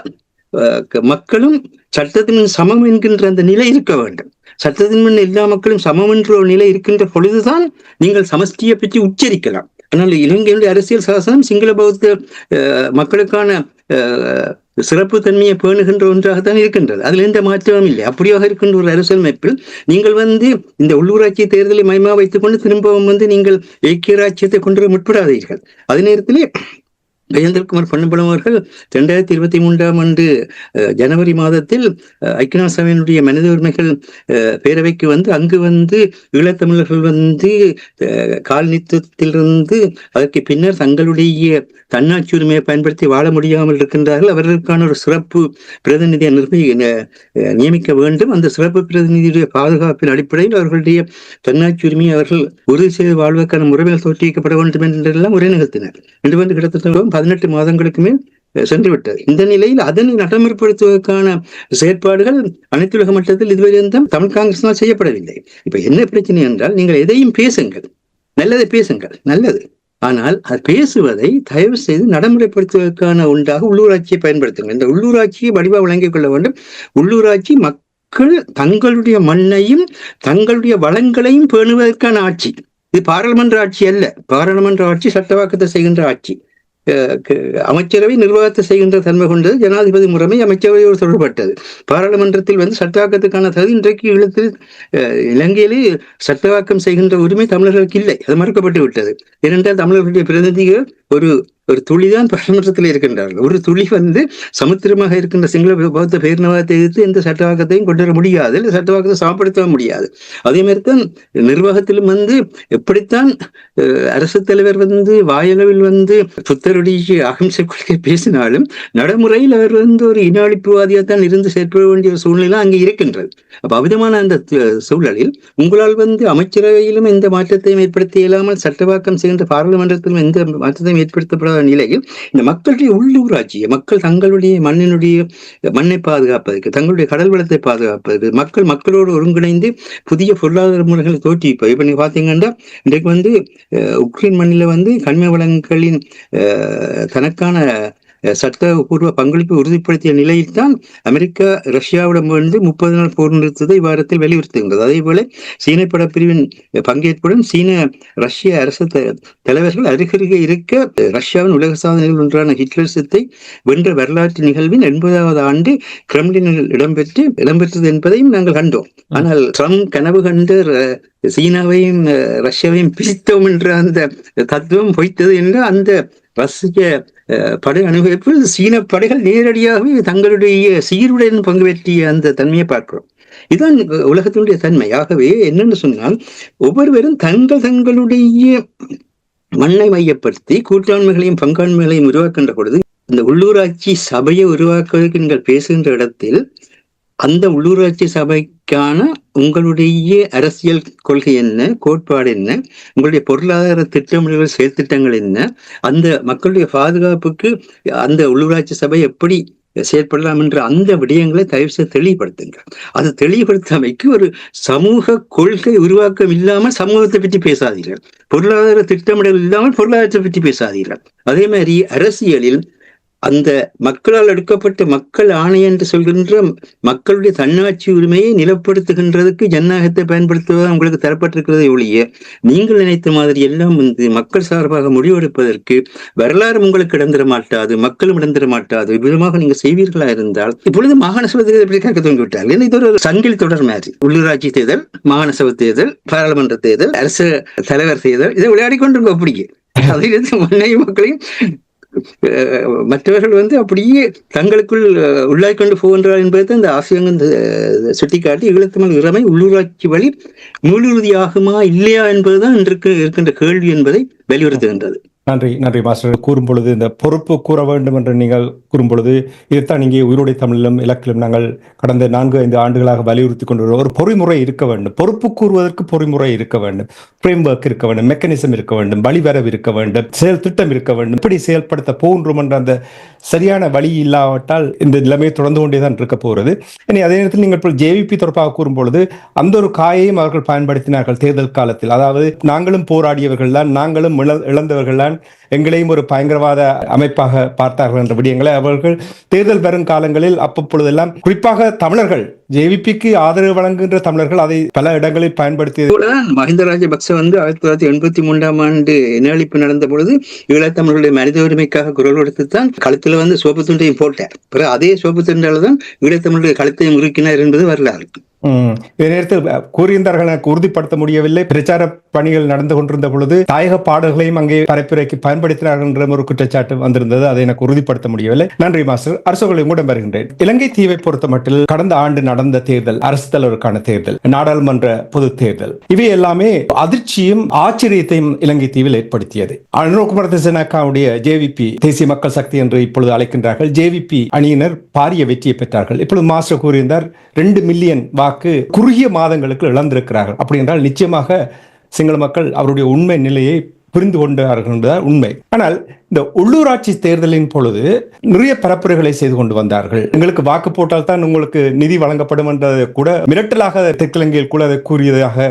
மக்களும் சட்டத்தின் சமம் என்கின்ற அந்த நிலை இருக்க வேண்டும். சட்டத்தின் முன் எல்லா மக்களும் சமம் என்ற ஒரு நிலை இருக்கின்ற பொழுதுதான் நீங்கள் சமஷ்டியை பற்றி உச்சரிக்கலாம். ஆனால் இலங்கையுடைய அரசியல் சாசனம் சிங்கள பௌத்த மக்களுக்கான சிறப்பு தன்மையை பேணுகின்ற ஒன்றாகத்தான் இருக்கின்றது. அதுல எந்த மாற்றமும் இல்லை. அப்படியாக இருக்கின்ற ஒரு அரசியலமைப்பில் நீங்கள் இந்த உள்ளூராட்சி தேர்தலை மையமாக வைத்துக் கொண்டு திரும்பவும் நீங்கள் ஐக்கிய ராஜ்யத்தை கொண்டு வர முற்படாதீர்கள். அதே நேரத்திலே கஜேந்திரகுமார் பொன்னம்பலம் அவர்கள் 2023ஆம் ஆண்டு ஜனவரி மாதத்தில் ஐக்கிய நாடு சபையினுடைய மனித உரிமைகள் பேரவைக்கு அங்கு ஈழத்தமிழர்கள் கால் நிறுத்தத்திலிருந்து அதற்கு பின்னர் தங்களுடைய தன்னாட்சி உரிமையை பயன்படுத்தி வாழ முடியாமல் இருக்கின்றார்கள். அவர்களுக்கான ஒரு சிறப்பு பிரதிநிதியை நியமிக்க வேண்டும். அந்த சிறப்பு பிரதிநிதியுடைய பாதுகாப்பின் அடிப்படையில் அவர்களுடைய தன்னாட்சி உரிமையை அவர்கள் உறுதி செய்து வாழ்வதற்கான முறைமைகள் தோற்றுவிக்கப்பட வேண்டும் என்றெல்லாம் உரை நிகழ்த்தினர். என்று கிட்டத்தட்ட 18 மாதங்களுக்கு மேல் சென்றுவிட்டது. இந்த நிலையில் அதனை நடைமுறைப்படுத்துவதற்கான செயற்பாடுகள் அனைத்துலக மட்டத்தில் இதுவரை தமிழ் காங்கிரஸினால் செய்யப்படவில்லை. இப்ப என்ன பிரச்சனை என்றால், நீங்கள் எதையும் பேசுங்கள், நல்லதை பேசுங்கள், நல்லது. ஆனால் அது பேசுவதை தயவு செய்து நடைமுறைப்படுத்துவதற்கான ஒன்றாக உள்ளூராட்சியை பயன்படுத்துங்கள். இந்த உள்ளூராட்சியை வடிவாக வழங்கிக் கொள்ள வேண்டும். உள்ளூராட்சி மக்கள் தங்களுடைய மண்ணையும் தங்களுடைய வளங்களையும் பேணுவதற்கான ஆட்சி. இது பாராளுமன்ற ஆட்சி அல்ல. பாராளுமன்ற ஆட்சி சட்டவாக்கத்தை செய்கின்ற ஆட்சி. அமைச்சரவை நிர்வாகத்தை செய்கின்ற தன்மை கொண்டது. ஜனாதிபதி முறைமை அமைச்சரவையோடு தொடர்பட்டது. பாராளுமன்றத்தில் சட்டவாக்கத்துக்கான தகுதி இன்றைக்கு இலங்கையிலே சட்டவாக்கம் செய்கின்ற உரிமை தமிழர்களுக்கு இல்லை. அது மறுக்கப்பட்டு விட்டது. ஏனென்றால் தமிழர்களுடைய பிரதிநிதிகள் ஒரு ஒரு துளிதான் பாராளுமன்றத்தில் இருக்கின்றார்கள். ஒரு துளி சமுத்திரமாக இருக்கின்ற சிங்கள பௌத்த பேரினவாதத்தை எதிர்த்து எந்த சட்டவாக்கத்தையும் கொண்டு வர முடியாது, இல்லை சட்டவாக்கத்தை சமப்படுத்தவும் முடியாது. அதே மாதிரிதான் நிர்வாகத்திலும் எப்படித்தான் அரசு தலைவர் வாயளவில் புத்தருடைய அகிம்சை கொள்கை பேசினாலும் நடைமுறையில் அவர் ஒரு இனஅழிப்புவாதியாத்தான் இருந்து செயற்பட வேண்டிய ஒரு சூழ்நிலை அங்கே இருக்கின்றது. அப்ப அவிதமான அந்த சூழலில் உங்களால் அமைச்சரவையிலும் எந்த மாற்றத்தையும் ஏற்படுத்த இயலாமல் சட்டவாக்கம் செய்கின்ற பாராளுமன்றத்திலும் எந்த மாற்றத்தையும் ஏற்படுத்தப்படாத நிலையில் இந்த மக்களுடைய உள்ளூராட்சியை மக்கள் தங்களுடைய மண்ணை பாதுகாப்பதற்கு, தங்களுடைய கடல் வளத்தை பாதுகாப்பதற்கு, மக்களோடு ஒருங்கிணைந்து புதிய பொருளாதார முறைகளை தோற்றுவிப்பது. இப்ப நீங்க பாத்தீங்கன்னா இன்றைக்கு உக்ரைன் மண்ணில கனிம வளங்களின் தனக்கான சட்டபூர்வ பங்களிப்பு உறுதிப்படுத்திய நிலையில் தான் அமெரிக்கா ரஷ்யாவிடம் 30 நாள் போர் நிறுத்தத்தை வாரத்தில் வலியுறுத்துகின்றது. அதே போல சீன படப்பிரிவின் பங்கேற்புடன் சீன ரஷ்ய அரசு தலைவர்கள் அருகருகே இருக்க ரஷ்யாவின் உலக சாதனைகள் ஒன்றான ஹிட்லர் சித்தை வென்ற வரலாற்று நிகழ்வின் 80வது ஆண்டு கிரெம்லினில் இடம்பெற்றது என்பதையும் நாங்கள் கண்டோம். ஆனால் ட்ரம்ப் கனவு கண்டு சீனாவையும் ரஷ்யாவையும் பிரித்தோம் என்ற அந்த தத்துவம் பொய்த்தது என்று அந்த ரஷ்ய படை அனுபவிப்பில் சீன படைகள் நேரடியாகவே தங்களுடைய சீருடன் பங்கு பெற்றிய அந்த தன்மையை பார்க்கிறோம். இதுதான் உலகத்தினுடைய தன்மை. ஆகவே என்னன்னு சொன்னால் ஒவ்வொருவரும் தங்களுடைய மண்ணை மையப்படுத்தி கூட்டாண்மைகளையும் பங்காண்மைகளையும் உருவாக்கின்ற பொழுது இந்த உள்ளூராட்சி சபையை உருவாக்குவதற்கு நீங்கள் பேசுகின்ற இடத்தில் அந்த உள்ளூராட்சி சபைக்கான உங்களுடைய அரசியல் கொள்கை என்ன, கோட்பாடு என்ன, உங்களுடைய பொருளாதார திட்டமிடல் செயல் திட்டங்கள் என்ன, அந்த மக்களுடைய பாதுகாப்புக்கு அந்த உள்ளூராட்சி சபை எப்படி செயற்படலாம் என்ற அந்த விடயங்களை தயவு செய்து தெளிவுபடுத்துங்க. அது தெளிவுபடுத்தாமைக்கு ஒரு சமூக கொள்கை உருவாக்கம் இல்லாமல் சமூகத்தை பற்றி பேசாதீர்கள், பொருளாதார திட்டமிடல் இல்லாமல் பொருளாதாரத்தை பற்றி பேசாதீர்கள். அதே மாதிரி அரசியலில் அந்த மக்களால் எடுக்கப்பட்ட மக்கள் ஆணை என்று சொல்கின்ற மக்களுடைய தன்னாட்சி உரிமையை நிலப்படுத்துகின்றதுக்கு ஜனநாயகத்தை பயன்படுத்துவதாக உங்களுக்கு தரப்பட்டிருக்கிறதை ஒழிய நீங்கள் நினைத்த மாதிரி எல்லாம் மக்கள் சார்பாக முடிவெடுப்பதற்கு வரலாறு உங்களுக்கு இடந்திர மாட்டாது, மக்களும் இடந்திர மாட்டாது. விதமாக நீங்க செய்வீர்களா இருந்தால் இப்பொழுது மாகாண சபை தேர்தல் எப்படி கேட்க தோன்றிவிட்டார்கள். ஏன்னா இது ஒரு சங்கிலி தொடர் மாதிரி. உள்ளூராட்சி தேர்தல், மாகாண சபை தேர்தல், பாராளுமன்ற தேர்தல், அரசு தலைவர் தேர்தல், இதை விளையாடி கொண்டிருக்கோம். அப்படியே அதிலிருந்து மண்ணையும் மக்களையும் மற்றவர்கள் அப்படியே தங்களுக்குள் உள்ளாய்கொண்டு போகின்றார் என்பதை இந்த ஆசிரியங்க சுட்டிக்காட்டி ஈழத்தமிழ் இறைமை உள்ளூராட்சி வழி முழுறுதியாகுமா இல்லையா என்பதுதான் இன்றைக்கு இருக்கின்ற கேள்வி என்பதை வலியுறுத்துகின்றது. நன்றி மாஸ்டர். கூறும் பொழுது இந்த பொறுப்பு கூற வேண்டும் என்று நீங்கள் கூறும் பொழுது இதைத்தான் இங்கே உயிரோடை தமிழிலும் இலக்கிலும் நாங்கள் கடந்த 4-5 ஆண்டுகளாக வலியுறுத்தி கொண்டு ஒரு பொறிமுறை இருக்க வேண்டும். பொறுப்பு கூறுவதற்கு பொறிமுறை இருக்க வேண்டும், ஃப்ரேம்வொர்க் இருக்க வேண்டும், மெக்கானிசம் இருக்க வேண்டும், வழிவரவு இருக்க வேண்டும், செயல் திட்டம் இருக்க வேண்டும். இப்படி செயல்படுத்த போன்றோம் என்ற அந்த சரியான வழி இல்லாவிட்டால் இந்த நிலைமையை தொடர்ந்து கொண்டேதான் இருக்க போகிறது. இனி அதே நேரத்தில் நீங்கள் ஜேவிபி தொடர்பாக கூறும் பொழுது அந்த ஒரு காயையும் அவர்கள் பயன்படுத்தினார்கள் தேர்தல் காலத்தில். அதாவது நாங்களும் போராடியவர்கள் தான், நாங்களும் இழந்தவர்கள் தான், எங்களையும் ஒரு பயங்கரவாத அமைப்பாக பார்த்தார்கள் என்ற விடயங்களை அவர்கள் தேர்தல் வரும் காலங்களில் அப்பொழுதெல்லாம் குறிப்பாக தமிழர்கள் ஜேவிபிக்கு ஆதரவு வழங்குகின்ற தமிழர்கள் அதை பல இடங்களில் பயன்படுத்தியது. மஹிந்த ராஜபக்ச 1983ஆம் ஆண்டு இனஅழிப்பு நடந்த பொழுது ஈழத்தமிழர்களுடைய மனித உரிமைக்காக குரல் கொடுத்துத்தான் கழுத்துல சோப்பு துண்டையும் போட்டார். பிறகு அதே சோப்பு துண்டால தான் ஈழத்தமிழருடைய கழுத்தையும் உருக்கினார் என்பது வரலாறு. இதே நேரத்தில் கூறியிருந்தார்கள், எனக்கு உறுதிப்படுத்த முடியவில்லை. பிரச்சார பணிகள் நடந்து கொண்டிருந்த பொழுது தாயக பாடல்களையும் அங்கே பரப்புரைக்கு பயன்படுத்தினார்கள் என்ற ஒரு குற்றச்சாட்டு வந்திருந்தது. அதை எனக்கு உறுதிப்படுத்த முடியவில்லை. நன்றி மாஸ்டர். அரசுகளை கூட வருகின்றேன். இலங்கை தீவை பொறுத்த மட்டில் கடந்த ஆண்டு நடந்த தேர்தல், அரசு தலைவருக்கான தேர்தல், நாடாளுமன்ற பொது தேர்தல், இவை எல்லாமே அதிர்ச்சியும் ஆச்சரியத்தையும் இலங்கை தீவில் ஏற்படுத்தியது. அனுரகுமார திசாநாயக்காவுடைய ஜேவிபி, தேசிய மக்கள் சக்தி என்று இப்பொழுது அழைக்கின்றார்கள், ஜேவிபி அணியினர் பாரிய வெற்றியை பெற்றார்கள். இப்பொழுது மாஸ்டர் கூறியிருந்தார் 2 மில்லியன் வாக்கு குறுகிய மாதங்களுக்கு இழந்திருக்கிறார்கள். அப்படி என்றால் நிச்சயமாக சிங்கள மக்கள் அவருடைய உண்மை நிலையை புரிந்து கொண்டார்கள் என்பதால் உண்மை. ஆனால் இந்த உள்ளூராட்சி தேர்தலின் பொழுது நிறைய பரப்புரைகளை செய்து கொண்டு வந்தார்கள். எங்களுக்கு வாக்கு போட்டால் தான் உங்களுக்கு நிதி வழங்கப்படும் என்றதை கூட மிரட்டலாக தெற்கிலங்கையில் கூட அதை கூறியதாக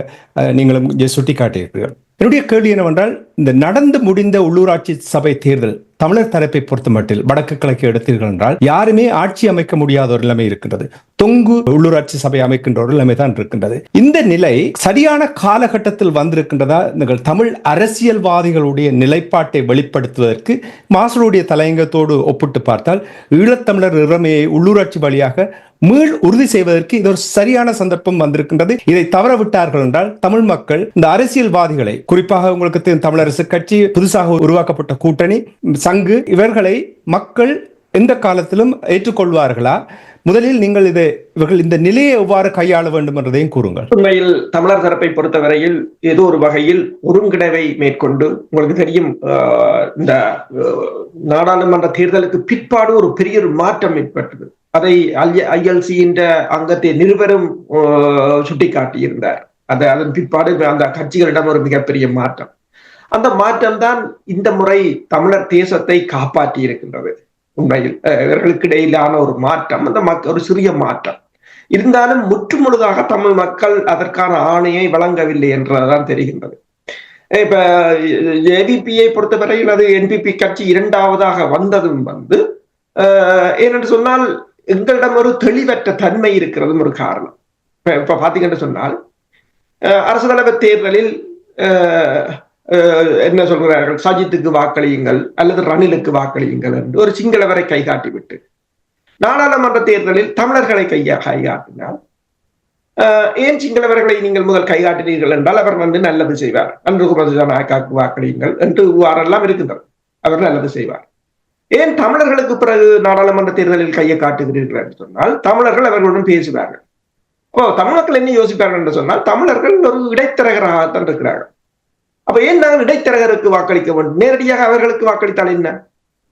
நீங்களும் சுட்டிக்காட்டியிருக்கிறீர்கள். என்னுடைய கேள்வி என்னவென்றால், இந்த நடந்து முடிந்த உள்ளூராட்சி சபை தேர்தல் தமிழர் தரப்பை பொறுத்த மட்டில் வடக்கு கிழக்கு எடுத்தீர்கள் என்றால் யாருமே ஆட்சி அமைக்க முடியாத ஒரு நிலைமை இருக்கின்றது. தொங்கு உள்ளூராட்சி சபை அமைக்கின்ற ஒரு நிலைமை தான் இருக்கின்றது. இந்த நிலை சரியான காலகட்டத்தில் வந்திருக்கின்றதா? நீங்கள் தமிழ் அரசியல்வாதிகளுடைய நிலைப்பாட்டை வெளிப்படுத்துவதற்கு மாஸ்டருடைய தலையங்கத்தோடு ஒப்பிட்டு பார்த்தால் ஈழத்தமிழர் இறைமையை உள்ளூராட்சி வழியாக மீள் உறுதி செய்வதற்கு இது ஒரு சரியான சந்தர்ப்பம் வந்திருக்கின்றது. இதை தவற விட்டார்கள் என்றால் தமிழ் மக்கள் இந்த அரசியல்வாதிகளை, குறிப்பாக உங்களுக்கு தெரியும் தமிழரசு கட்சி, புதுசாக உருவாக்கப்பட்ட கூட்டணி, சங்கு, இவர்களை மக்கள் எந்த காலத்திலும் ஏற்றுக்கொள்வார்களா? முதலில் நீங்கள் இவர்கள் இந்த நிலையை எவ்வாறு கையாள வேண்டும் என்றதையும் கூறுங்கள். உண்மையில் தமிழர் தரப்பை பொறுத்தவரையில் ஏதோ ஒரு வகையில் ஒருங்கிணைவை மேற்கொண்டு, உங்களுக்கு தெரியும் இந்த நாடாளுமன்ற தேர்தலுக்கு பிற்பாடு ஒரு பெரிய ஒரு மாற்றம் ஏற்பட்டது. அதை ILC என்ற அங்கத்தை நிருபரும் சுட்டிக்காட்டியிருந்தார். அதன் பிற்பாடு அந்த கட்சிகளிடம் ஒரு மிகப்பெரிய மாற்றம். அந்த மாற்றம் தான் இந்த முறை தமிழர் தேசத்தை காப்பாற்றி இருக்கின்றது. உண்மையில் இவர்களுக்கு இடையிலான ஒரு மாற்றம், அந்த ஒரு சிறிய மாற்றம் இருந்தாலும் முற்றுமுழுதாக தமிழ் மக்கள் அதற்கான ஆணையை வழங்கவில்லை என்றுதான் தெரிகின்றது. இப்ப AVP-யை பொறுத்தவரையில் அது NPP கட்சி இரண்டாவதாக வந்ததும் ஏனென்று சொன்னால் எங்களிடம் ஒரு தெளிவற்ற தன்மை இருக்கிறதும் ஒரு காரணம். இப்ப பாத்தீங்கன்னு சொன்னால் அரசு தலைவர் தேர்தலில் என்ன சொல்கிறார்கள், சஜித்துக்கு வாக்களியுங்கள் அல்லது ரணிலுக்கு வாக்களியுங்கள் என்று ஒரு சிங்களவரை கைகாட்டிவிட்டு நாடாளுமன்ற தேர்தலில் தமிழர்களை கைகாட்டினால், ஏன் சிங்களவர்களை நீங்கள் முதல் கைகாட்டினீர்கள் என்றால் அவர் நல்லது செய்வார், அன்றுகுமாருக்கு வாக்களியுங்கள் என்று எல்லாம் இருக்கின்றது, அவர் நல்லது செய்வார். ஏன் தமிழர்களுக்கு பிறகு நாடாளுமன்ற தேர்தலில் கையை காட்டுகிறீர்கள் என்று சொன்னால் தமிழர்கள் அவர்களுடன் பேசுவார்கள். தமிழர்கள் என்ன யோசிப்பார்கள் என்று சொன்னால் தமிழர்கள் ஒரு இடைத்தரகராகத்தான் இருக்கிறார்கள். அப்ப ஏன் நாங்கள் இடைத்தரகருக்கு வாக்களிக்க வேண்டும், நேரடியாக அவர்களுக்கு வாக்களித்தால் என்ன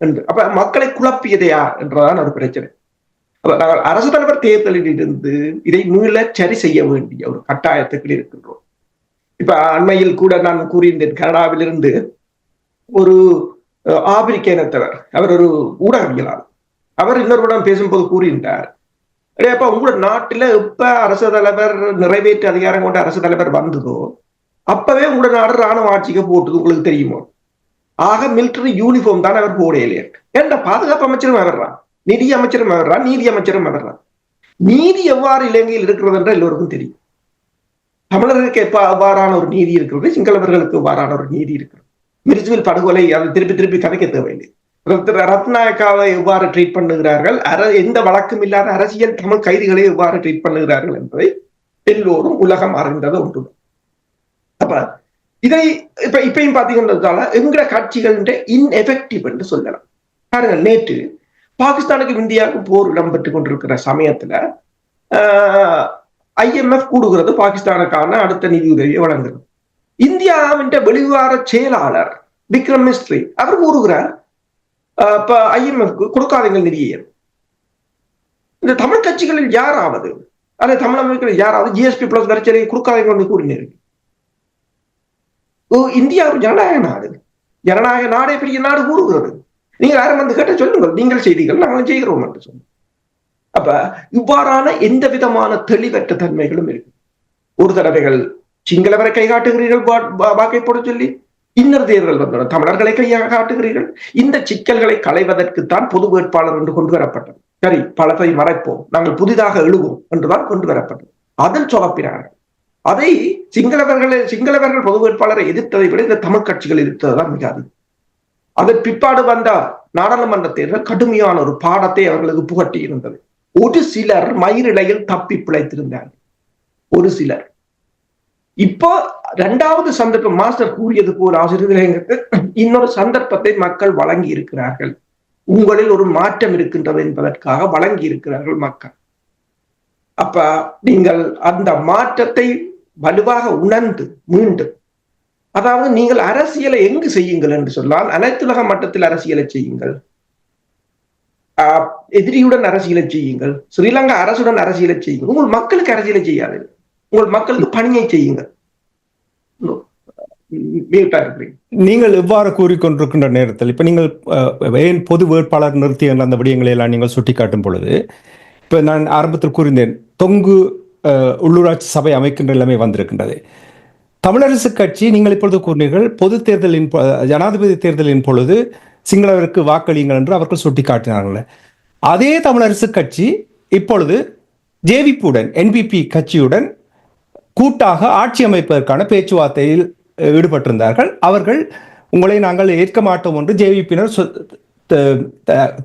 என்று அப்ப மக்களை குழப்பியதையா என்றதான் ஒரு பிரச்சனை. அப்ப நாங்கள் அரசு தலைவர் தேர்தலில் இருந்து இதை மீள சரி செய்ய வேண்டிய ஒரு கட்டாயத்துக்கு இருக்கின்றோம். இப்ப அண்மையில் கூட நான் கூறியிருந்தேன், கனடாவிலிருந்து ஒரு ஆப்பிரிக்க இனத்தவர், அவர் ஒரு ஊடகவியலாளர், அவர் இன்னொருடன் பேசும்போது கூறியிருந்தார், அப்ப உங்களோட நாட்டில எப்ப அரசு தலைவர் நிறைவேற்று அதிகாரம் கொண்ட அரசு தலைவர் வந்ததோ அப்பவே உங்களோட நாடு ராணுவ ஆட்சிக்கு போட்டது உங்களுக்கு தெரியுமோ, ஆக மிலிட்டரி யூனிஃபார்ம் தான் அவர் போடையிலே. ஏன்னா பாதுகாப்பு அமைச்சரும் அவர்றான், நிதி அமைச்சரும் அவர்றான், நீதி அமைச்சரும் அவர்றான். நீதி எவ்வாறு இலங்கையில் இருக்கிறது என்ற எல்லோருக்கும் தெரியும். தமிழர்களுக்கு எவ்வாறான ஒரு நீதி இருக்கிறது, சிங்களவர்களுக்கு எவ்வாறான ஒரு நீதி இருக்கிறது. மிர்சுவில் படுகொலை அதை திருப்பி கதைக்க தேவையில்லை. ரத்நாயக்காவை எவ்வாறு ட்ரீட் பண்ணுகிறார்கள், எந்த வழக்கும் இல்லாத அரசியல் தமிழ் கைதிகளை எவ்வாறு ட்ரீட் பண்ணுகிறார்கள் என்பதை எல்லோரும் உலகம் அறிந்தது ஒன்று. அப்ப இதை இப்பயும் பாத்தீங்கன்றதால எங்கட கட்சிகள் இன்எஃபெக்டிவ் என்று சொல்லலாம். பாருங்கள், நேற்று பாகிஸ்தானுக்கும் இந்தியாவுக்கும் போர் இடம்பெற்றுக் கொண்டிருக்கிற சமயத்துல IMF கூடுகிறது, பாகிஸ்தானுக்கான அடுத்த நிதி உதவியை வழங்குகிறது. இந்தியாவின் வெளிவிவகார செயலாளர் விக்ரம் மிஸ்ரி அவர் கூறுகிறார், இப்ப IMF கொடுக்காதீங்க நிதியை. இந்த தமிழ் கட்சிகளில் யாராவது, அல்லது தமிழ் அமைப்பில் யாராவது GSP பிளஸ் வரிச்சலை கொடுக்காதீங்க கூறினீர்கள். இந்தியா ஒரு ஜனநாயக நாடு, ஜனநாயக நாடே பெரிய நாடு கூறுகிறது. நீங்க யாரும் கேட்ட சொல்லுங்கள், நீங்கள் செய்திகள் நாங்கள் செய்கிறோம் என்று சொல்லுங்க. அப்ப இவ்வாறான எந்த விதமான தெளிவற்ற தன்மைகளும் இருக்கு. ஒரு தடவைகள் சிங்களவரை கை காட்டுகிறீர்கள் வாக்கை போட சொல்லி, இன்னொரு தேர்தல் வந்தோம் தமிழர்களை கையாக காட்டுகிறீர்கள். இந்த சிக்கல்களை களைவதற்குத்தான் பொது வேட்பாளர் என்று கொண்டு வரப்பட்டது. சரி, பலத்தை மறைப்போம், நாங்கள் புதிதாக எழுவோம் என்றுதான் கொண்டு வரப்பட்டது. அதில் சொதப்பினார்கள். அதை சிங்களவர்கள் பொது வேட்பாளரை எதிர்த்ததை விட இந்த தமிழ் கட்சிகள் எதிர்த்ததுதான் மிக அதிகம். அதன் பிற்பாடு வந்த நாடாளுமன்ற தேர்தல் கடுமையான ஒரு பாடத்தை அவர்களுக்கு புகட்டி இருந்தது. ஒரு சிலர் மயிரிழையில் தப்பி பிழைத்திருந்தார்கள், ஒரு சிலர். இப்போ இரண்டாவது சந்தர்ப்பம், மாஸ்டர் கூறியது போல் ஆசிரியர்களுக்கு இன்னொரு சந்தர்ப்பத்தை மக்கள் வழங்கி இருக்கிறார்கள். உங்களில் ஒரு மாற்றம் இருக்கின்றது என்பதற்காக வழங்கி இருக்கிறார்கள் மக்கள். அப்ப நீங்கள் அந்த மாற்றத்தை வலுவாக உணர்ந்து மீண்டும், அதாவது நீங்கள் அரசியலை எங்கு செய்யுங்கள் என்று சொன்னால் அனைத்துலக மட்டத்தில் அரசியலை செய்யுங்கள், எதிரியுடன் அரசியலை செய்யுங்கள், ஸ்ரீலங்கா அரசுடன் அரசியலை செய்யுங்கள். உங்கள் மக்களுக்கு அரசியலை செய்யாது, உங்கள் மக்களுக்கு பணியை செய்யுங்கள். நீங்கள் எவ்வாறு கூறிக்கொண்டிருக்கின்ற நேரத்தில் இப்ப நீங்கள் ஏன் பொது வேட்பாளர் நிறுத்திய அந்த விடயங்களை எல்லாம் நீங்கள் சுட்டிக்காட்டும் பொழுது, இப்ப நான் ஆரம்பத்தில் கூறினேன், தொங்கு உள்ளூராட்சி சபை அமைக்கின்ற நிலைமை வந்திருக்கின்றது. தமிழரசு கட்சி நீங்கள் இப்பொழுது கூறினீர்கள், பொது தேர்தலின் ஜனாதிபதி தேர்தலின் பொழுது சிங்களவருக்கு வாக்களியுங்கள் என்று அவர்கள் சுட்டிக்காட்டினார்கள். அதே தமிழரசு கட்சி இப்பொழுது ஜேவிபியுடன், NPP கட்சியுடன் கூட்டாக ஆட்சி அமைப்பதற்கான பேச்சுவார்த்தையில் ஈடுபட்டிருந்தார்கள். அவர்கள் உங்களை நாங்கள் ஏற்க மாட்டோம் என்று ஜேவிபியினர்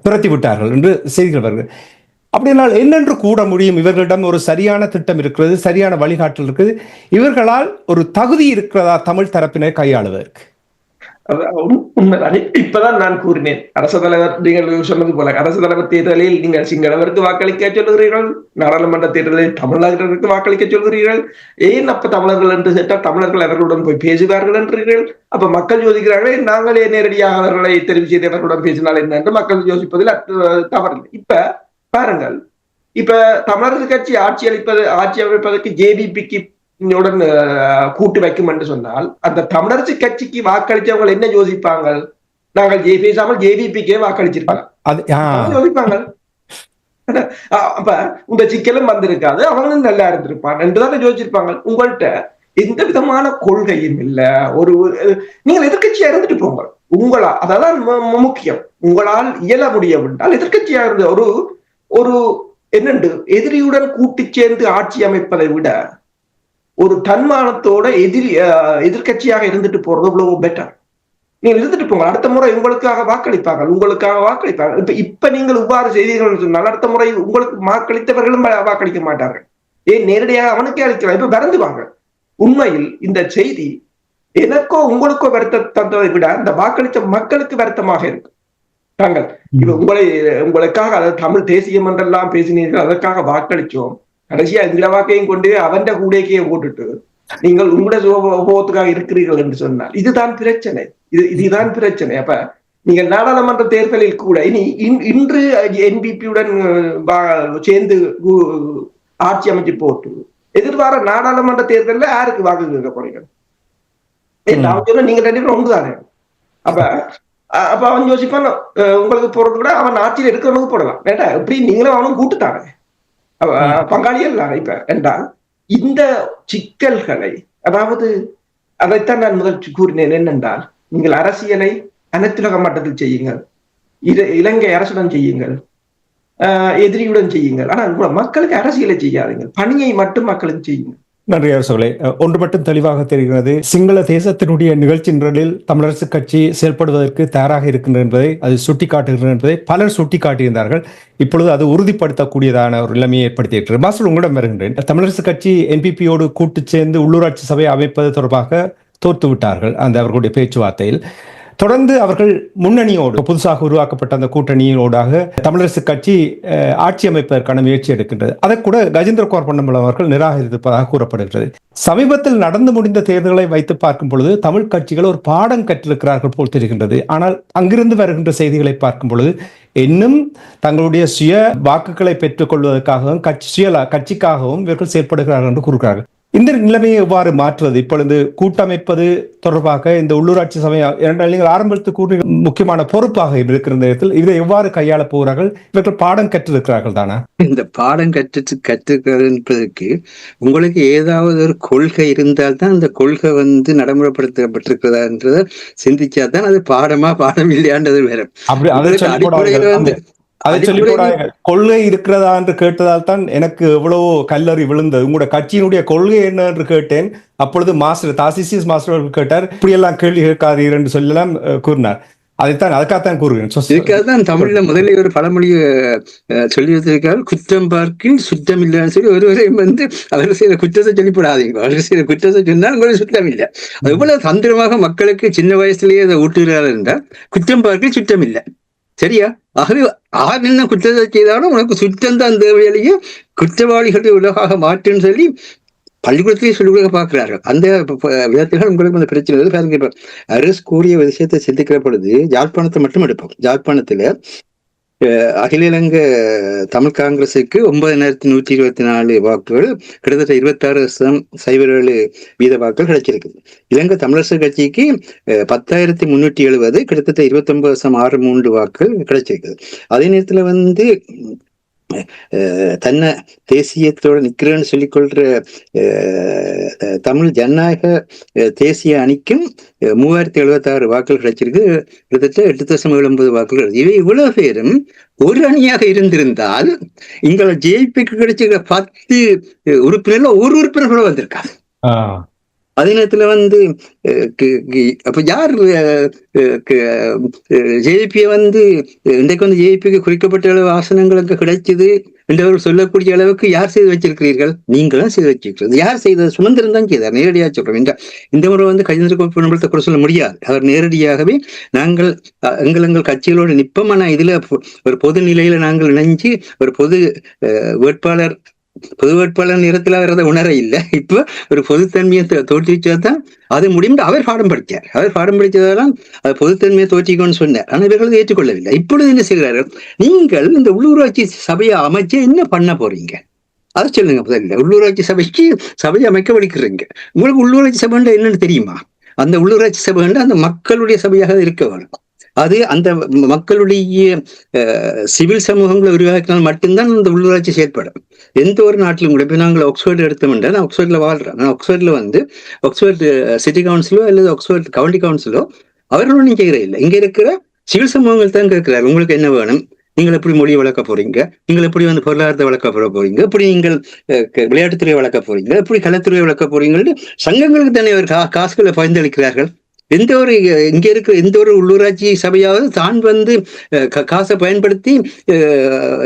துரத்தி விட்டார்கள் என்று செய்திகள் வருகிறது. அப்படினால் என்னென்று கூற முடியும்? இவர்களிடம் ஒரு சரியான திட்டம் இருக்கிறது, சரியான வழிகாட்டல் இருக்குது. இவர்களால் ஒரு தகுதி இருக்கிறதா தமிழ் தரப்பினை கையாளுவதற்கு? உண்மைதான். இப்பதான் நான் கூறினேன், அரசு தலைவர் நீங்கள் சொன்னது போல அரசு தலைவர் தேர்தலில் நீங்கள் சிங்களவருக்கு வாக்களிக்க சொல்லுகிறீர்கள், நாடாளுமன்ற தேர்தலில் தமிழர்களுக்கு வாக்களிக்க சொல்கிறீர்கள். ஏன் அப்ப தமிழர்கள் என்று கேட்டால் தமிழர்கள் அவர்களுடன் போய் பேசுவார்கள் என்றீர்கள். அப்ப மக்கள் யோசிக்கிறார்களே, நாங்களே நேரடியாக அவர்களை தெரிவு செய்து அவர்களுடன் பேசினால் என்ன என்று மக்கள் யோசிப்பதில் தவறில்லை. இப்ப பாருங்கள், இப்ப தமிழரசு கட்சி ஆட்சி அமைப்பதற்கு ஜேவிபிக்கு உடன் கூட்டு வைக்கும் என்று சொன்னால் அந்த தமிழரசு கட்சிக்கு வாக்களிச்சவங்க என்ன யோசிப்பாங்க? நாங்கள் பேசாமல் ஜேவிபிக்கே வாக்களிச்சிருப்பாங்க யோசிப்பாங்க. அப்ப இந்த சிக்கலும் வந்திருக்காது, அவங்களும் நல்லா இருந்திருப்பாங்க என்றுதான் யோசிச்சிருப்பாங்க. உங்கள்கிட்ட எந்த விதமான கொள்கையும் இல்ல. நீங்கள் எதிர்கட்சியா இருந்துட்டு போங்க, அதான் முக்கியம். உங்களால் இயல முடியவிட்டால் எதிர்கட்சியா இருந்த ஒரு என்னண்டு எதிரியுடன் கூட்டு சேர்ந்து ஆட்சி அமைப்பதை விட ஒரு தன்மானத்தோட எதிர்கட்சியாக இருந்துட்டு போறது இவ்வளவு பெட்டர். நீங்க இருந்துட்டு போங்க, அடுத்த முறை உங்களுக்காக வாக்களிப்பாங்க. இப்ப நீங்கள் இவ்வாறு செய்தீர்கள் சொன்னால் அடுத்த முறை உங்களுக்கு வாக்களித்தவர்களும் வாக்களிக்க மாட்டார்கள். ஏன் நேரடியாக அவனுக்கே அளிக்கலாம். இப்ப வருந்துவாங்க. உண்மையில் இந்த செய்தி எனக்கோ உங்களுக்கோ வருத்த தந்ததை விட இந்த வாக்களித்த மக்களுக்கு வருத்தமாக இருக்கு. தாங்கள் இப்ப உங்களுக்காக அதாவது தமிழ் தேசியம் என்றெல்லாம் பேசினீர்கள், அதற்காக வாக்களிச்சோம். கடைசியா இந்த வாக்கையும் கொண்டு அவன் கூடைக்கையே போட்டுட்டு நீங்கள் உங்களுடைய சுகபோகத்துக்காக இருக்கிறீர்கள் என்று சொன்னால் இதுதான் பிரச்சனை. இதுதான் பிரச்சனை. அப்ப நீங்கள் நாடாளுமன்ற தேர்தலில் கூட இன்று என்பிபியுடன் சேர்ந்து ஆட்சி அமைச்சு போட்டு எதிர்வார நாடாளுமன்ற தேர்தலில் யாருக்கு வாக்கு கேட்க போறீங்க? நீங்க ரெண்டு பேரும் ஒன்றுதானே. அப்ப அவன் யோசிப்பான், உங்களுக்கு போறது கூட அவன் ஆட்சியில் இருக்கிறவனுக்கு போடலாம். வேண்டா இப்படி நீங்களும் அவனும் கூட்டுத்தானே பங்காளிகள் இப்ப என்றால் இந்த சிக்கல்களை, அதாவது அதைத்தான் நான் முதல் கூறினேன். என்னென்றால் நீங்கள் அரசியலை அனைத்துலக மட்டத்தில் செய்யுங்கள், இலங்கை அரசுடன் செய்யுங்கள், எதிரியுடன் செய்யுங்கள். ஆனா மக்களுக்கு அரசியலை செய்யாதீங்கள், பணியை மட்டும் மக்களுக்கு செய்யுங்கள். நன்றி அரசர்களே. ஒன்று மட்டும் தெளிவாக தெரிகிறது, சிங்கள தேசத்தினுடைய நிகழ்ச்சி நிரலில் தமிழரசு கட்சி செயல்படுவதற்கு தயாராக இருக்கின்றது என்பதை அது சுட்டிக்காட்டுகிறது என்பதை பலர் சுட்டிக்காட்டியிருந்தார்கள். இப்பொழுது அது உறுதிப்படுத்தக்கூடியதான ஒரு நிலைமையை ஏற்படுத்தியிருக்கிறது. மாஸ்டர், உங்களிடம் வருகின்றேன். தமிழரசு கட்சி என்பிபியோடு கூட்டு சேர்ந்து உள்ளூராட்சி சபை அமைப்பது தொடர்பாக தோற்றுவிட்டார்கள் அந்த அவர்களுடைய பேச்சுவார்த்தையில். தொடர்ந்து அவர்கள் முன்னணியோடு புதுசாக உருவாக்கப்பட்ட அந்த கூட்டணியோடாக தமிழரசு கட்சி ஆட்சி அமைப்பதற்கான முயற்சி எடுக்கின்றது. அதை கூட கஜேந்திரகுமார் பொன்னம்பலம் அவர்கள் நிராகரிப்பதாக கூறப்படுகிறது. சமீபத்தில் நடந்து முடிந்த தேர்தல்களை வைத்து பார்க்கும் பொழுது தமிழ் கட்சிகள் ஒரு பாடம் கற்றிருக்கிறார்கள் போல் தெரிகின்றது. ஆனால் அங்கிருந்து வருகின்ற செய்திகளை பார்க்கும் பொழுது இன்னும் தங்களுடைய சுய வாக்குகளை பெற்றுக் கொள்வதற்காகவும் கட்சிக்காகவும் இவர்கள் செயல்படுகிறார்கள் என்று கூறுகிறார்கள். இந்த நிலைமையை எவ்வாறு மாற்றுவது? இப்பொழுது கூட்டமைப்பது தொடர்பாக இந்த உள்ளூராட்சி சபை நீங்கள் ஆரம்பத்தில் கூறிய முக்கியமான பொறுப்பாக இருக்கிற நேரத்தில் இதை எவ்வாறு கையாள போகிறார்கள்? இவர்கள் பாடம் கற்றிருக்கிறார்கள் தானா? இந்த பாடம் கற்றுக்கிறதுக்கு உங்களுக்கு ஏதாவது ஒரு கொள்கை இருந்தால்தான் அந்த கொள்கை நடைமுறைப்படுத்தப்பட்டிருக்கிறதா என்றதை சிந்திச்சாதான் அது பாடம் இல்லையான்றது வேற. அதை சொல்லி போறாங்க. கொள்கை இருக்கிறதா என்று கேட்டதால் தான் எனக்கு எவ்வளவோ கல்லறி விழுந்தது. உங்களோட கட்சியினுடைய கொள்கை என்ன என்று கேட்டேன். அப்பொழுது மாஸ்டர் தாசிசிஸ் மாஸ்டர் அவர்கள் கேட்டார், இப்படி எல்லாம் கேள்வி கேட்காதீர்கள் என்று சொல்லலாம் கூறினார். அதுக்காகத்தான் கூறுகிறேன். இதுக்காகத்தான் தமிழ்ல முதலே ஒரு பழமொழியை சொல்லி வச்சிருக்காரு, குற்றம் பார்க்கின் சுத்தம் இல்லைன்னு சொல்லி ஒருவரையும் அவர் செய்த குற்றத்தை சொல்லி போடாதீங்க, அவர் செய்த குற்றத்தை சொன்னால் உங்களுக்கு சுத்தம் இல்லை. அது இவ்வளவு தந்திரமாக மக்களுக்கு சின்ன வயசுலயே அதை ஊட்டுகிறார் என்றால் குற்றம் பார்க்கின் சுத்தம் இல்லை. சரியா? ஆகவே என்ன குற்றத்தை செய்தாலும் உனக்கு சுற்றம் தான் தேவையிலேயே குற்றவாளிகளுடைய உலகாக மாற்றுன்னு சொல்லி பள்ளிக்கூடத்திலேயே சொல்லிக் கொடுக்க பார்க்கிறார்கள். அந்த விதத்தில் உங்களுக்கு அந்த பிரச்சனை பாருங்க. அரசு கூறிய விஷயத்தை சிந்திக்கிற பொழுது யாழ்ப்பாணத்தை மட்டும் எடுப்போம். யாழ்ப்பாணத்துல அகில இலங்கை தமிழ் காங்கிரசுக்கு 9,124 வாக்குகள், கிட்டத்தட்ட 26.07 வீத வாக்குகள் கிடைச்சிருக்குது. இலங்கை தமிழரசு கட்சிக்கு 10,370, கிட்டத்தட்ட 29.63 வாக்குகள் கிடைச்சிருக்குது. அதே நேரத்துல தன்னை தேசியத்தோட நிக்கிறேன்னு சொல்லிக்கொள்ற தமிழ் ஜனநாயக தேசிய அணிக்கும் 3,076 வாக்குகள் கிடைச்சிருக்கு, கிட்டத்தட்ட 8.79 வாக்குகள். இவை இவ்வளவு பேரும் ஒரு அணியாக இருந்திருந்தால் எங்களை ஜேபிக்கு கிடைச்சிருக்க 10 உறுப்பினர்ல ஒரு உறுப்பினர் கூட வந்திருக்காங்க. அதே நேரத்துல அப்ப யார் ஜேபியை இன்றைக்கு ஜேபிக்கு குறிக்கப்பட்ட அளவு ஆசனங்களுக்கு கிடைச்சது என்றவர்கள் சொல்லக்கூடிய அளவுக்கு யார் செய்து வச்சிருக்கிறீர்கள்? நீங்களும் செய்து வச்சிருக்கிறது. யார் செய்தது? சுமந்திரன் தான் செய்தார். நேரடியாக சொல்றோம். இந்த முறை வந்து கஜேந்திர குமார் கூட சொல்ல முடியாது. அவர் நேரடியாகவே நாங்கள் எங்கள் கட்சிகளோடு நிற்போம், ஆனா இதுல ஒரு பொது நிலையில நாங்கள் இணைஞ்சு ஒரு பொது வேட்பாளர் நேரத்தில் அவர் அதை உணர இல்லை. இப்போ ஒரு பொதுத்தன்மையை தோற்றுவிச்சதான் அது முடியும். அவர் பாடம் படித்தார். அவர் பாடம் படித்ததெல்லாம் அது பொதுத்தன்மையை தோற்றிக்கணும்னு சொன்னார். ஆனால் இவர்கள் ஏற்றுக்கொள்ளவில்லை. இப்பொழுது என்ன செய்கிறார்கள்? நீங்கள் இந்த உள்ளூராட்சி சபையை அமைச்சு என்ன பண்ண போறீங்க? அதை சொல்லுங்க. முதல்ல உள்ளூராட்சி சபையை அமைக்க வலிக்கிறீங்க. உங்களுக்கு உள்ளூராட்சி சபை என்னன்னு தெரியுமா? அந்த உள்ளூராட்சி சபை அந்த மக்களுடைய சபையாக இருக்க வேணும். அது அந்த மக்களுடைய சிவில் சமூகங்களை உருவாக்கினால் மட்டும்தான் அந்த உள்ளூராட்சி செயல்படும். எந்த ஒரு நாட்டிலும் கூட. இப்போ நாங்கள் ஆக்ஸ்போர்ட் எடுத்தோம்னா, நான் ஆக்ஸ்போர்ட்ல வாழ்றேன். நான் ஆக்ஸ்போர்ட்ல வந்து ஆக்ஸ்போர்ட் சிட்டி கவுன்சிலோ அல்லது ஆக்ஸ்போர்ட் கவுண்டி கவுன்சிலோ அவர்களும் நீங்க இல்லை. இங்க இருக்கிற சிவில் சமூகங்கள் தான் கேட்கிறார், உங்களுக்கு என்ன வேணும், நீங்கள் எப்படி மொழியை வளர்க்க போறீங்க, நீங்கள் எப்படி வந்து பொருளாதாரத்தை வளர்க்க போறீங்க, எப்படி நீங்கள் விளையாட்டுத்துறையை வளர்க்க போறீங்க, எப்படி கலைத்துறையை வளர்க்க போறீங்கன்னு சங்கங்களுக்கு தானே அவர் காசுகளை பகிர்ந்தளிக்கிறார்கள். இங்க இருக்கிற எந்த ஒரு உள்ளூராட்சி சபையாவது தான் வந்து காசை பயன்படுத்தி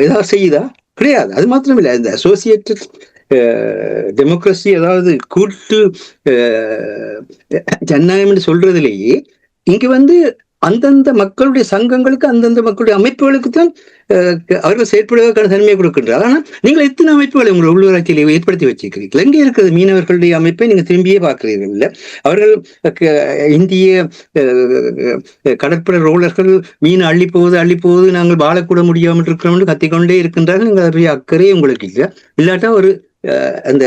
ஏதாவது செய்யுதா? கிடையாது. அது மாத்திரம் இல்லை, இந்த அசோசியேட்டட் டெமோக்ரஸி, அதாவது கூட்டு ஜனநாயகம் என்று சொல்றதுலேயே இங்க வந்து அந்தந்த மக்களுடைய சங்கங்களுக்கு, அந்தந்த மக்களுடைய அமைப்புகளுக்கு தான் அவர்கள் செயற்படுவதற்கான தன்மையை கொடுக்கின்றார். ஆனால் நீங்கள் எத்தனை அமைப்புகளை உங்கள் உள்ளூராட்சியில் ஏற்படுத்தி வச்சிருக்கிறீர்கள்? எங்கே இருக்கிறது மீனவர்களுடைய அமைப்பை நீங்க திரும்பியே பார்க்கிறீர்கள் இல்லை? அவர்கள் இந்திய கடற்படை ரோலர்கள் மீன் அள்ளி போகுது, நாங்கள் வாழக்கூட முடியாமல் இருக்கிறோம் கத்திக்கொண்டே இருக்கின்றார்கள். நீங்கள் அதை அக்கறை உங்களுக்கு இல்லை. இல்லாட்டா ஒரு அந்த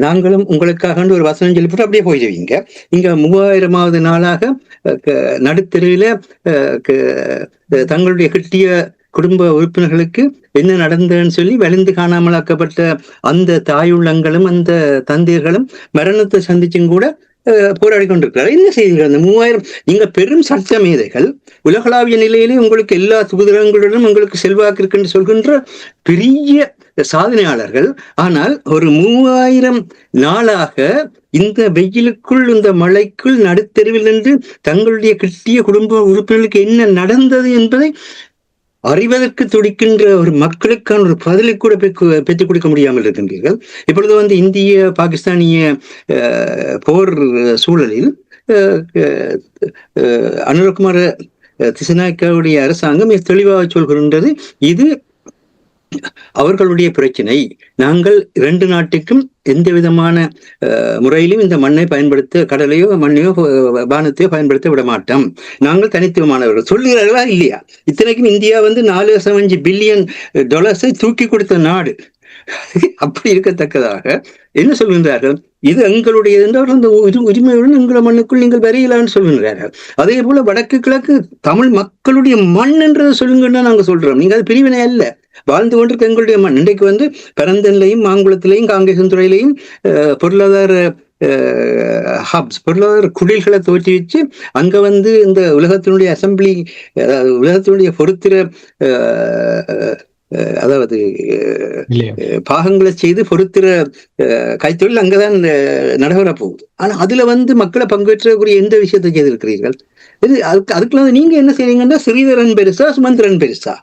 நாங்களும் உங்களுக்காக ஒரு வசனம் சொல்லி போட்டு அப்படியே போயிடுவீங்க. இங்க 3000வது நாளாக நடுத்தெருவில தங்களுடைய கிட்டிய குடும்ப உறுப்பினர்களுக்கு என்ன நடந்ததுன்னு சொல்லி வலிந்து காணாமலாக்கப்பட்ட அந்த தாயுள்ளங்களும் அந்த தந்தையர்களும் மரணத்தை சந்திச்சும் கூட போராடி கொண்டிருக்கிறார். என்ன செய்தீர்கள்? அந்த 3000 நீங்க பெரும் சட்ட மேதைகள், உலகளாவிய நிலையிலே உங்களுக்கு எல்லா சுதந்திரங்களுடனும் உங்களுக்கு செல்வாக்கு இருக்குன்னு சொல்கின்ற பெரிய சாதனையாளர்கள். ஆனால் ஒரு 3000 நாளாக இந்த வெயிலுக்குள், இந்த மழைக்குள், நடுத்தெருவில் நின்று தங்களுடைய கிட்டிய குடும்ப உறுப்பினர்களுக்கு என்ன நடந்தது என்பதை அறிவதற்கு துடிக்கின்ற ஒரு மக்களுக்கான ஒரு பதிலை கூட பெற்றுக் கொடுக்க முடியாமல் இருக்கின்றீர்கள். இப்பொழுது வந்து இந்திய பாகிஸ்தானிய போர் சூழலில் அனுரகுமார திசநாயக்காவுடைய அரசாங்கம் தெளிவாக சொல்கின்றது, இது அவர்களுடைய பிரச்சனை. நாங்கள் 2 நாட்டுக்கும் எந்த விதமான முறையிலும் இந்த மண்ணை பயன்படுத்த, கடலையோ மண்ணையோ வானத்தையோ பயன்படுத்த விட மாட்டோம். நாங்கள் தனித்துவமானவர்கள் சொல்லுகிறார்களா இல்லையா? இத்தனைக்கும் இந்தியா வந்து $4.5 பில்லியன் தூக்கி கொடுத்த நாடு. அப்படி இருக்கத்தக்கதாக என்ன சொல்கின்றார்கள்? இது எங்களுடைய உரிமையுடன் எங்களை மண்ணுக்குள் நீங்கள் வரையலான்னு சொல்கின்றார்கள். அதே போல வடக்கு கிழக்கு தமிழ் மக்களுடைய மண் என்றதை சொல்லுங்கன்னா நாங்க சொல்றோம். நீங்க அது பிரிவினை அல்ல, வாழ்ந்து கொண்டிருக்க எங்களுடைய மண். இன்றைக்கு வந்து பரந்தன்லையும் மாங்குளத்திலையும் காங்கேசந்துறையிலையும் பொருளாதார ஹப்ஸ், பொருளாதார குடில்களை தோற்றுவிச்சு அங்க வந்து இந்த உலகத்தினுடைய அசம்பிளி, உலகத்தினுடைய பொறுத்திர அதாவது பாகங்களை செய்து பொறுத்திர கைத்தொழில் அங்கதான் நடைபெற போகுது. ஆனா அதுல வந்து மக்களை பங்கேற்றக்கூடிய எந்த விஷயத்தை செய்திருக்கிறீர்கள்? அதுக்குள்ள நீங்க என்ன செய்றீங்கன்னா, ஸ்ரீதரன் பெருசா சுமந்திரன் பெருசா?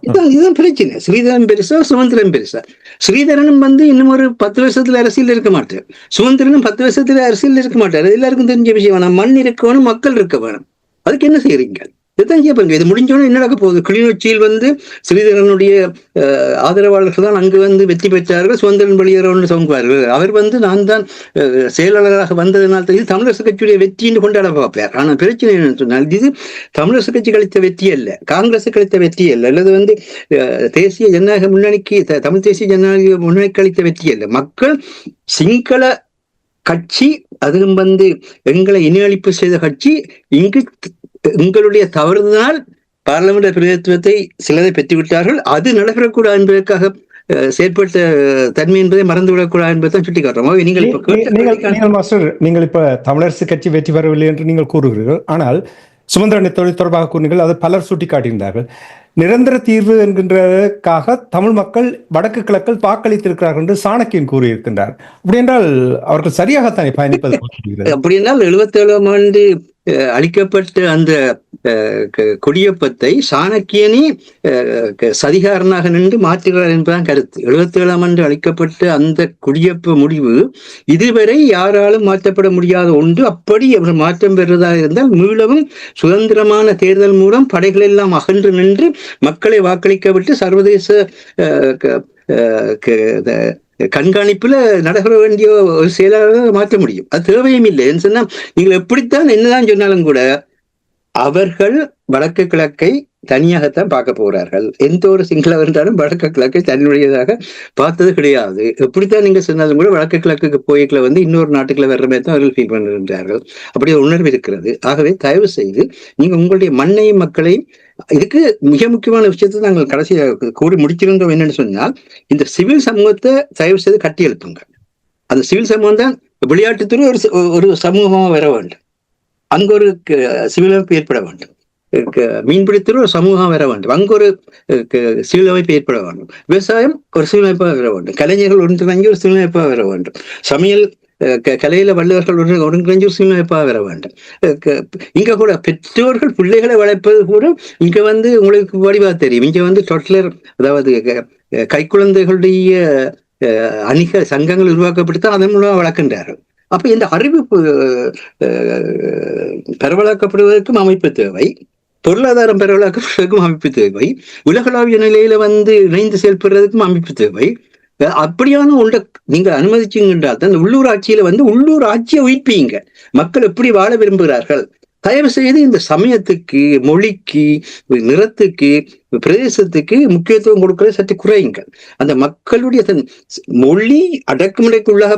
இதுதான் பிரச்சனை. ஸ்ரீதரன் பெருசா சுமந்திரன் பெருசா? ஸ்ரீதரனும் வந்து இன்னும் ஒரு 10 வருஷத்துல அரசியல் இருக்க மாட்டார், சுமந்திரனும் 10 வருஷத்துல அரசியல் இருக்க மாட்டார். எல்லாருக்கும் தெரிஞ்ச விஷயம். வேணும், மண் இருக்க வேணும், மக்கள் இருக்க வேணும். அதுக்கு என்ன செய்யறீங்க? இதுதான் கேட்பாங்க. இது முடிஞ்சோன்னா என்ன நடக்க போகுது? கிளிநொச்சியில் வந்து ஸ்ரீதரனுடைய ஆதரவாளர்கள் தான் அங்கு வந்து வெற்றி பெற்றார்கள், சுதந்திரன் வெளியேறோன்னு சொல்வார்கள். அவர் வந்து நான் தான் செயலாளராக வந்ததுனால இது தமிழரசு கட்சியுடைய வெற்றின்னு கொண்டாட பார்ப்பார். ஆனால் பிரச்சனை என்னன்னு சொன்னால், இது தமிழரசு கட்சி கழித்த வெற்றி அல்ல, காங்கிரஸ் கழித்த வெற்றி அல்ல, அல்லது வந்து தேசிய ஜனநாயக முன்னணிக்கு, தமிழ் தேசிய ஜனநாயக முன்னணிக்கு அளித்த வெற்றி அல்ல. மக்கள் சிங்கள கட்சி, அதுவும் வந்து எங்களை இனஅழிப்பு செய்த கட்சி, இங்கு உங்களுடைய தவறுதனால் பாராளுமன்ற பிரதிநிதித்துவத்தை சிலரை பெற்றுவிட்டார்கள். அது நடைபெறக்கூடாது என்பதற்காக செயற்பட்ட தன்மை என்பதை மறந்துவிடக்கூடாது என்பதை சுட்டி காட்டுறோம். நீங்கள் இப்ப தமிழரசு கட்சி வெற்றி பெறவில்லை என்று நீங்கள் கூறுகிறீர்கள். ஆனால் சுமந்திரன் தொடர்பாக கூறினீர்கள், அது பலர் சுட்டிக்காட்டியிருந்தார்கள். நிரந்தர தீர்வு என்கின்றதற்காக தமிழ் மக்கள் வடக்கு கிழக்கில் வாக்களித்திருக்கிறார்கள் என்று சாணக்கியன் கூறியிருக்கின்றார். அப்படி என்றால் அவர்கள் சரியாகத்தானே பயணிப்பது? அப்படி என்றால் 77ஆம் ஆண்டு அளிக்கப்பட்ட அந்த குடியேப்பத்தை சாணக்கியனே சதிகாரனாக நின்று மாற்றுகிறார் என்பதுதான் கருத்து. 77ஆம் ஆண்டு அளிக்கப்பட்ட அந்த குடியேப்ப முடிவு இதுவரை யாராலும் மாற்றப்பட முடியாத ஒன்று. அப்படி அவர் மாற்றம் பெறுவதாக இருந்தால் மீளவும் சுதந்திரமான தேர்தல் மூலம் படைகள் எல்லாம் அகன்று நின்று மக்களை வாக்களிக்க விட்டு சர்வதேச கண்காணிப்புல நடைபெற வேண்டிய ஒரு செயலாளராக மாற்ற முடியும். அது தேவையும் இல்லை. சொன்னா நீங்கள் எப்படித்தான் என்னதான் சொன்னாலும் கூட அவர்கள் வடக்கு கிழக்கை தனியாகத்தான் பார்க்க போகிறார்கள். எந்த ஒரு சிங்களவர் இருந்தாலும் வடக்கு கிழக்கை தன்னுடையதாக பார்த்தது கிடையாது. எப்படித்தான் நீங்க சொன்னாலும் கூட வடக்கு கிழக்குக்கு போய்களை இன்னொரு நாட்டுக்குள்ள வர்ற மாதிரி தான் அவர்கள் ஃபீல் பண்ணுகின்றார்கள். அப்படி ஒரு உணர்வு இருக்கிறது. ஆகவே தயவு செய்து நீங்க உங்களுடைய மண்ணையும் மக்களையும், இதுக்கு மிக முக்கியமான விஷயத்தை நாங்கள் கடைசியாக கூறி முடிச்சிருந்தோம். என்னன்னு சொன்னால், இந்த சிவில் சமூகத்தை தயவு செய்து கட்டி எழுப்புங்க. அந்த சிவில் சமூகம் தான் விளையாட்டுத்துறை ஒரு சமூகமாக வர வேண்டும். அங்க ஒரு சிவில் அமைப்பு ஏற்பட வேண்டும். மீன்பிடித்துறை ஒரு சமூகம் வர வேண்டும். அங்கு ஒரு சிவில் அமைப்பு ஏற்பட வேண்டும். விவசாயம் ஒரு சிவில் அமைப்பாக வர வேண்டும். கலைஞர்கள் ஒன்றிணைஞ்சு ஒரு சிவில் அமைப்பாக வர வேண்டும். சமையல் கலையில வல்லவர்கள் ஒருங்கிணைஞ்சு ஒரு சிவில் அமைப்பாக வர வேண்டும். இங்க கூட பெற்றோர்கள் பிள்ளைகளை வளர்ப்பது கூட இங்க உங்களுக்கு வடிவா தெரியும். இங்க டொட்லர், அதாவது கைக்குழந்தைகளுடைய அணிக சங்கங்கள் உருவாக்கப்படுத்தான் அதன் மூலமாக வளர்க்கின்றார்கள். அப்ப இந்த அறிவிப்பு பரவலாக்கப்படுவதற்கும் அமைப்பு தேவை, பொருளாதாரம் பரவலாக்கப்படுவதற்கும் அமைப்பு தேவை, உலகளாவிய நிலையில இணைந்து செயல்படுறதுக்கும் அமைப்பு தேவை. அப்படியான ஒன்றை நீங்க அனுமதிச்சுங்கன்றால் தான் உள்ளூர் ஆட்சியில உள்ளூர் ஆட்சியை உயிர்ப்பீங்க. மக்கள் எப்படி வாழ விரும்புகிறார்கள். தயவு செய்து இந்த சமயத்துக்கு, மொழிக்கு, நிறத்துக்கு, பிரதேசத்துக்கு முக்கியத்துவம் கொடுக்கறது சற்று குறையுங்கள். அந்த மக்களுடைய மொழி அடக்குமுறைக்கு உள்ளாக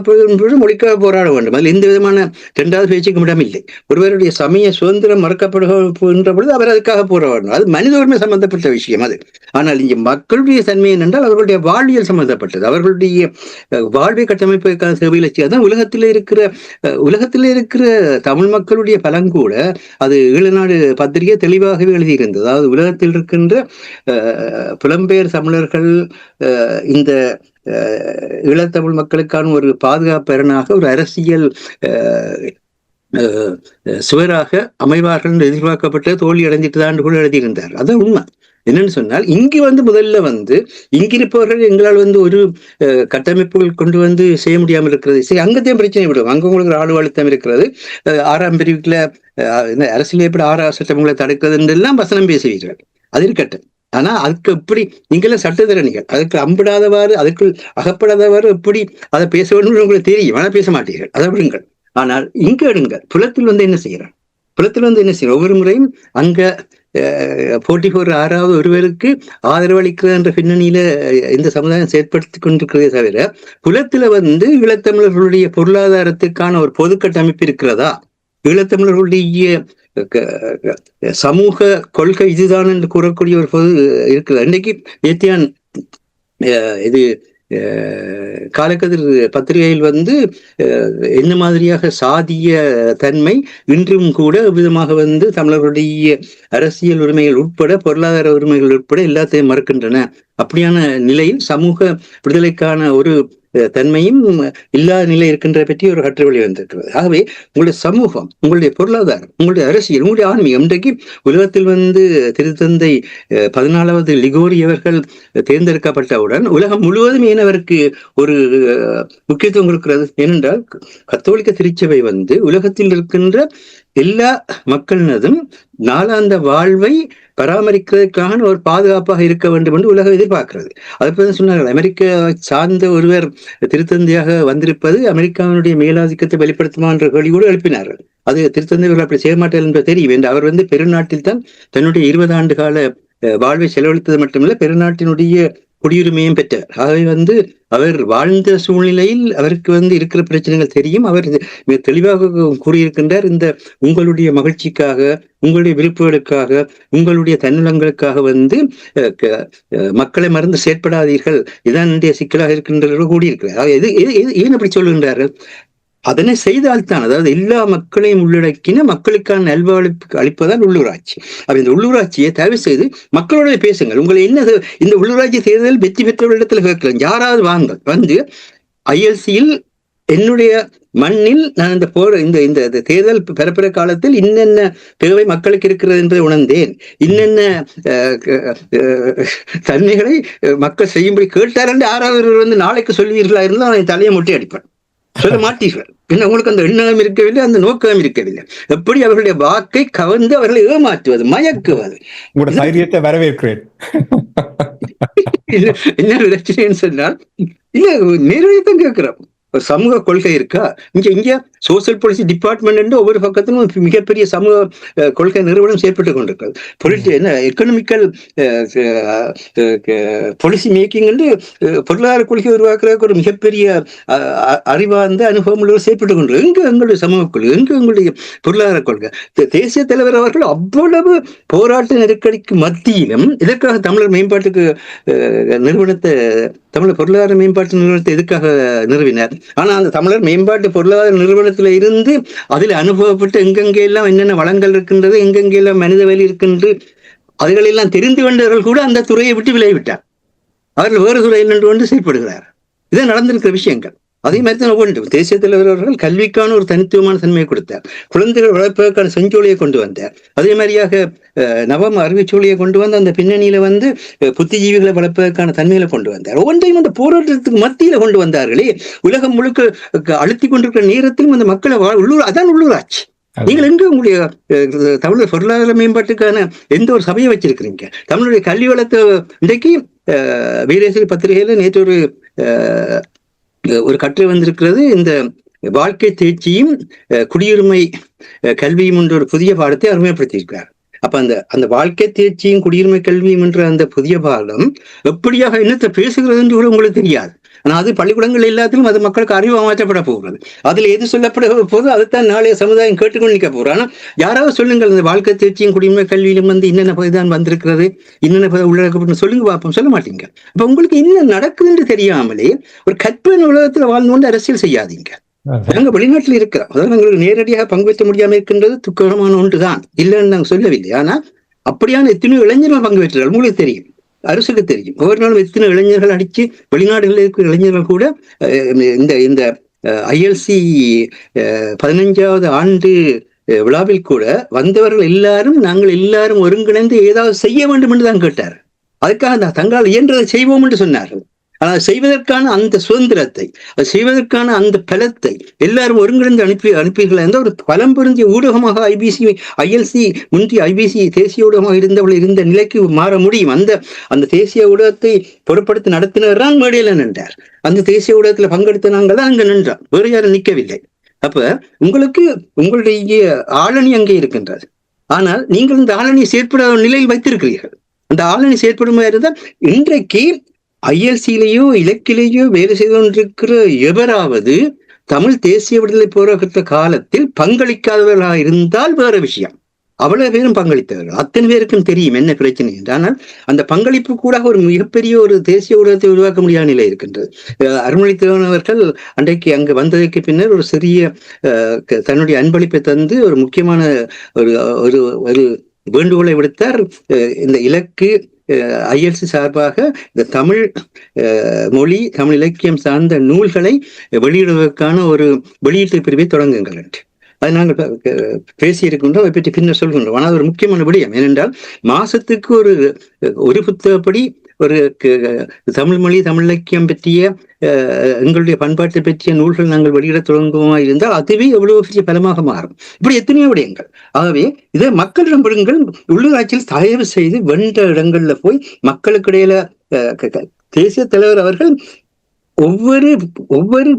மொழிக்காக போராட வேண்டும். அதில் எந்த விதமான இரண்டாவது பேச்சுக்கும் இடமில்லை. ஒருவருடைய சமய சுதந்திரம் மறக்கப்படுகின்ற பொழுது அவர் அதுக்காக போராட வேண்டும். அது மனித உரிமை சம்பந்தப்பட்ட விஷயம் அது. ஆனால் இங்கே மக்களுடைய தன்மை என்னென்றால் அவர்களுடைய வாழ்வியல் சம்பந்தப்பட்டது. அவர்களுடைய வாழ்வை கட்டமைப்பதற்கான சேவையில் தான் உலகத்தில் இருக்கிற தமிழ் மக்களுடைய பலங்கூட அது ஈழநாடு பத்திரிகை தெளிவாகவே எழுதியிருந்தது. அதாவது உலகத்தில் இருக்கின்ற புலம்பெயர் தமிழர்கள் இந்த ஈழத்தமிழ் மக்களுக்கான ஒரு பாதுகாப்பரணாக, ஒரு அரசியல் சுவராக அமைவார்கள் என்று எதிர்பார்க்கப்பட்ட தோல்வி அடைஞ்சிட்டு தான் கூட எழுதியிருந்தார். அதான் உண்மை. என்னன்னு சொன்னால், இங்கு முதல்ல இங்கிருப்பவர்கள் எங்களால் ஒரு கட்டமைப்புகள் கொண்டு செய்ய முடியாமல் இருக்கிறது. சரி, அங்கத்தையும் பிரச்சனை விடும். அங்க உங்களுக்கு ஆளு அழுத்தம் இருக்கிறது. 6ஆம் பிரிவுக்குள்ள அரசியல் எப்படி 6 சட்டங்களை தடுக்கிறது எல்லாம் வசனம் பேசுவீர்கள். அது இருக்கட்டும். ஆனா அதுக்கு எப்படி நீங்களாம் சட்டத்திறனிகள், அதுக்கு அம்பிடாதவாறு, அதுக்கு அகப்படாதவாறு எப்படி அதை பேச வேண்டும் உங்களுக்கு தெரியும். ஆனால் பேச மாட்டீர்கள். அதை விடுங்கள். ஆனால் இங்க எடுங்கள். புலத்தில் என்ன செய்யறான்? புலத்தில் என்ன செய்யறோம்? ஒவ்வொரு முறையும் அங்க 44 6வது ஒருவருக்கு ஆதரவு அளிக்கிறது என்ற பின்னணியில இந்த சமுதாயம் செயற்படுத்தி கொண்டிருக்கிறதே தவிர, புலத்துல ஈழத்தமிழர்களுடைய பொருளாதாரத்துக்கான ஒரு பொது கட்டமைப்பு இருக்கிறதா? ஈழத்தமிழர்களுடைய சமூக கொள்கை இதுதான் என்று கூறக்கூடிய ஒரு பொது இருக்கிறது. இன்னைக்கு நேத்தியான் இது காலக்கதிர் பத்திரிகையில் என்ன மாதிரியாக சாதிய தன்மை இன்றும் கூட விதமாக தமிழர்களுடைய அரசியல் உரிமைகள் உட்பட, பொருளாதார உரிமைகள் உட்பட எல்லாத்தையும் மறுக்கின்றன. அப்படியான நிலையில் சமூக விடுதலைக்கான ஒரு தன்மையும் இல்லாத நிலை இருக்கின்ற பற்றி ஒரு கட்டுரை வந்திருக்கிறது. ஆகவே உங்களுடைய சமூகம், உங்களுடைய பொருளாதாரம், உங்களுடைய அரசியல், உங்களுடைய ஆன்மீகம், இன்றைக்கு உலகத்தில் திருத்தந்தை 14வது லிகோரி அவர்கள் தேர்ந்தெடுக்கப்பட்டவுடன் உலகம் முழுவதும் ஏனவருக்கு ஒரு முக்கியத்துவம் கொடுக்கிறது. ஏனென்றால் கத்தோலிக்க திருச்சபை உலகத்தில் இருக்கின்ற எல்லா மக்களினதும் நாளாந்த வாழ்வை பராமரிக்கிறதுக்கான ஒரு பாதுகாப்பாக இருக்க வேண்டும் என்று உலகம் எதிர்பார்க்கிறது. அதுபோல சொன்னார்கள், அமெரிக்கா சார்ந்த ஒருவர் திருத்தந்தையாக வந்திருப்பது அமெரிக்காவினுடைய மேலாதிக்கத்தை வெளிப்படுத்துமா என்ற கேள்வியோடு எழுப்பினார்கள். அது திருத்தந்தைகள் அப்படி செய்ய மாட்டார்கள் என்று தெரியும். என்று அவர் பெருநாட்டில் தான் தன்னுடைய 20 ஆண்டு கால வாழ்வை செலவழித்தது மட்டுமல்ல, பெருநாட்டினுடைய குடியுரிமையும் பெற்றார். ஆகவே அவர் வாழ்ந்த சூழ்நிலையில் அவருக்கு இருக்கிற பிரச்சனைகள் தெரியும். அவர் மிக தெளிவாக கூறியிருக்கின்றார், இந்த உங்களுடைய மகிழ்ச்சிக்காக, உங்களுடைய விருப்புகளுக்காக, உங்களுடைய தன்னலங்களுக்காக மக்களை மறந்து செயற்படாதீர்கள், இதான் இந்திய சிக்கலாக இருக்கின்றவர்கள் கூடியிருக்கிறார். ஏன் அப்படி சொல்லுகின்றார்கள்? அதனை செய்தால்தான், அதாவது எல்லா மக்களையும் உள்ளடக்கின மக்களுக்கான நல்வாழ்வு அளிப்பதால் உள்ளூராட்சி. அப்ப இந்த உள்ளூராட்சியை தயவு செய்து மக்களோட பேசுங்கள். உங்களை இந்த உள்ளூராட்சி தேர்தல் வெற்றி பெற்றவர்களிடத்துல கேட்கலாம். யாராவது வாங்க ILCயில் என்னுடைய மண்ணில் நான் இந்த தேர்தல் பெறப்பெற காலத்தில் இன்னென்ன தேவை மக்களுக்கு இருக்கிறது என்பதை உணர்ந்தேன். இன்னென்ன தன்மைகளை மக்கள் செய்யும்படி கேட்டார் என்று யாராவது வந்து நாளைக்கு சொல்வீர்களா இருந்தால் அவன் தலையை முட்டி அடிப்பேன். சொல்ல மாட்டீர்கள். என்ன உங்களுக்கு அந்த எண்ணம் இருக்கவில்லை, அந்த நோக்கம் இருக்கவில்லை. எப்படி அவர்களுடைய வாக்கை கவர்ந்து அவர்களை ஏமாற்றுவது, மயக்குவது. வரவேற்கிறேன். என்ன பிரச்சனைன்னு சொன்னால், இல்ல நேரடித்தான் கேட்கிறோம். ஒரு சமூக கொள்கை இருக்கா? இங்க சோசியல் பாலிசி டிபார்ட்மெண்ட் ஒவ்வொரு பக்கத்திலும் மிகப்பெரிய சமூக கொள்கை நிறுவனம் செயற்பட்டு கொண்டிருக்கிறது. என்ன எக்கனாமிக்கல் பாலிசி மேக்கிங் என்று பொருளாதார கொள்கை உருவாக்குறதுக்கு ஒரு மிகப்பெரிய அறிவார்ந்த அனுபவம் உள்ளவர் செயற்பட்டு கொண்டிருக்கு. எங்க எங்களுடைய சமூக கொள்கை, எங்க எங்களுடைய பொருளாதார கொள்கை? தேசிய தலைவர் அவர்கள் அவ்வளவு போராட்ட நெருக்கடிக்கு மத்தியிலும் இதற்காக தமிழர் மேம்பாட்டுக்கு நிறுவனத்தை, தமிழர் பொருளாதார மேம்பாட்டு நிறுவனத்தை எதுக்காக நிறுவினார்? ஆனா அந்த தமிழர் மேம்பாட்டு பொருளாதார நிறுவனத்துல இருந்து அதில் அனுபவப்பட்டு எங்கெங்கே எல்லாம் என்னென்ன வளங்கள் இருக்கின்றது, எங்கெங்கே எல்லாம் மனித வலி இருக்கின்றது, அதுகளெல்லாம் தெரிந்து கொண்டவர்கள் கூட அந்த துறையை விட்டு விலகிவிட்டார். அவர்கள் வேறு துறையில் நின்று கொண்டு செயல்படுகிறார். இதான் நடந்திருக்கிற விஷயங்கள். அதே மாதிரி தான் ஒவ்வொன்றும் தேசிய தலைவர் அவர்கள் கல்விக்கான ஒரு தனித்துவமான தன்மையை கொடுத்தார். குழந்தைகள் வளர்ப்பதற்கான செஞ்சோலியை கொண்டு வந்தார். அதே மாதிரியாக நவம அறிவுச்சோழியை கொண்டு வந்து அந்த பின்னணியில வந்து புத்திஜீவிகளை வளர்ப்பதற்கான தன்மைகளை கொண்டு வந்தார். ஒவ்வொன்றையும் அந்த போராட்டத்துக்கு மத்தியில கொண்டு வந்தார்களே. உலகம் முழுக்க அழுத்தி கொண்டிருக்கிற நேரத்திலும் அந்த மக்களை அதான் உள்ளூராட்சி. நீங்கள் எங்க உங்களுடைய தமிழர் பொருளாதார மேம்பாட்டுக்கான எந்த ஒரு சபையை வச்சிருக்கிறீங்க? தமிழுடைய கல்வி வளத்தை இன்றைக்கு வீரேசரி பத்திரிகையில நேற்று ஒரு கட்டுரை வந்திருக்கிறது. இந்த வாழ்க்கை தேர்ச்சியும் குடியுரிமை கல்வியும் என்ற ஒரு புதிய பாடத்தை அறிமுகப்படுத்தியிருக்கிறார். அப்ப அந்த வாழ்க்கை தேர்ச்சியும் குடியுரிமை கல்வியும் என்ற அந்த புதிய பாடம் எப்படியாக என்னத்தை பேசுகிறது என்று கூட உங்களுக்கு தெரியாது. ஆனா அது பள்ளிக்கூடங்கள் எல்லாத்திலும் அது மக்களுக்கு அறிவு மாற்றப்பட போகிறது. அதுல எது சொல்லப்பட போது அதுதான் நாளைய சமுதாயம் கேட்டுக்கொண்டு நிற்க போறோம். ஆனா யாராவது சொல்லுங்கள், இந்த வாழ்க்கை தேர்ச்சியும் குடியுரிமை கல்வியிலும் வந்து இன்னென்ன பகுதிதான் வந்திருக்கிறது, இன்னென்ன உள்ளடக்கப்பட்டு சொல்லுங்க பார்ப்போம். சொல்ல மாட்டீங்க. அப்ப உங்களுக்கு என்ன நடக்குதுன்னு தெரியாமலே ஒரு கற்பனை உலகத்துல வாழ்ந்து கொண்டு அரசியல் செய்யாதீங்க. நாங்க வெளிநாட்டில் இருக்கிறோம், அதாவது எங்களுக்கு நேரடியாக பங்கு பெற்ற முடியாம இருக்கின்றது துக்ககரமான ஒன்றுதான், இல்லைன்னு நாங்க சொல்லவில்லை. ஆனா அப்படியான எத்தனையோ இளைஞர்கள் பங்கு பெற்றார்கள். உங்களுக்கு தெரியும், அரசுக்கு தெரியும். ஒவ்வொரு நாளும் எத்தனை இளைஞர்கள் அடிச்சு வெளிநாடுகளில் இருக்கிற இளைஞர்கள் கூட இந்த ILC 15வது ஆண்டு விழாவில் கூட வந்தவர்கள் எல்லாரும் நாங்கள் எல்லாரும் ஒருங்கிணைந்து ஏதாவது செய்ய வேண்டும் என்று தான் கேட்டார். அதுக்காக தங்களால் இயன்றதை செய்வோம் என்று சொன்னார்கள். ஆனால் செய்வதற்கான அந்த சுதந்திரத்தை, செய்வதற்கான அந்த பலத்தை எல்லாரும் ஒருங்கிணைந்து அனுப்பீர்கள் என்ற ஒரு பலம் பொருந்திய ஊடகமாக ILC முந்தைய IBC தேசிய ஊடகமாக இருந்த நிலைக்கு மாற முடியும். அந்த தேசிய ஊடகத்தை பொருட்படுத்தி நடத்தினர் தான் மேடையில நின்றார். அந்த தேசிய ஊடகத்துல பங்கெடுத்த நாங்கள் தான் அங்க நின்றோம், வேறு யாரும் நிற்கவில்லை. அப்ப உங்களுக்கு உங்களுடைய ஆளணி அங்கே இருக்கின்றது. ஆனால் நீங்கள் இந்த ஆளணியை செயற்பட நிலையில் வைத்திருக்கிறீர்கள். அந்த ஆளணி செயற்படும் இருந்தால் இன்றைக்கு ILC-லேயோ இலக்கிலேயோ வேலை செய்து கொண்டிருக்கிற எவராவது தமிழ் தேசிய விடுதலை போராட்ட காலத்தில் பங்களிக்காதவர்களாக இருந்தால் வேற விஷயம். அவ்வளவு பேரும் பங்களித்தவர்கள், அத்தனை பேருக்கும் தெரியும் என்ன பிரச்சனை என்று. ஆனால் அந்த பங்களிப்பு கூட ஒரு மிகப்பெரிய ஒரு தேசிய ஊடகத்தை உருவாக்க முடியாத நிலை இருக்கின்றது. அருள்மொழித்தேவன் அவர்கள் அன்றைக்கு அங்கு வந்ததற்கு பின்னர் ஒரு சிறிய தன்னுடைய அன்பளிப்பை தந்து ஒரு முக்கியமான ஒரு வேண்டுகோளை விடுத்தார். இந்த இலக்கு ILC சார்பாக இந்த தமிழ் மொழி, தமிழ் இலக்கியம் சார்ந்த நூல்களை வெளியிடுவதற்கான ஒரு வெளியீட்டு பிரிவை தொடங்குங்கள் என்று. அது நாங்கள் பேசியிருக்கின்றோம், அதை பற்றி பின்னர் சொல்கின்றோம். ஆனால் ஒரு முக்கியமான விடயம் ஏனென்றால், மாசத்துக்கு ஒரு புத்தகப்படி ஒரு தமிழ் மொழி, தமிழ் இலக்கியம் பற்றிய எங்களுடைய பண்பாட்டை பற்றிய நூல்கள் நாங்கள் வெளியிட தொடங்குமா இருந்தால் அதுவே எவ்வளவு பெரிய பலமாக மாறும். இப்படி எத்தனையோ விடயங்கள். ஆகவே இதை மக்களிடம் விடுங்கள். உள்ளூராட்சியில் தயவு செய்து வென்ற இடங்கள்ல போய் மக்களுக்கு இடையில தேசிய தலைவர் அவர்கள் ஒவ்வொரு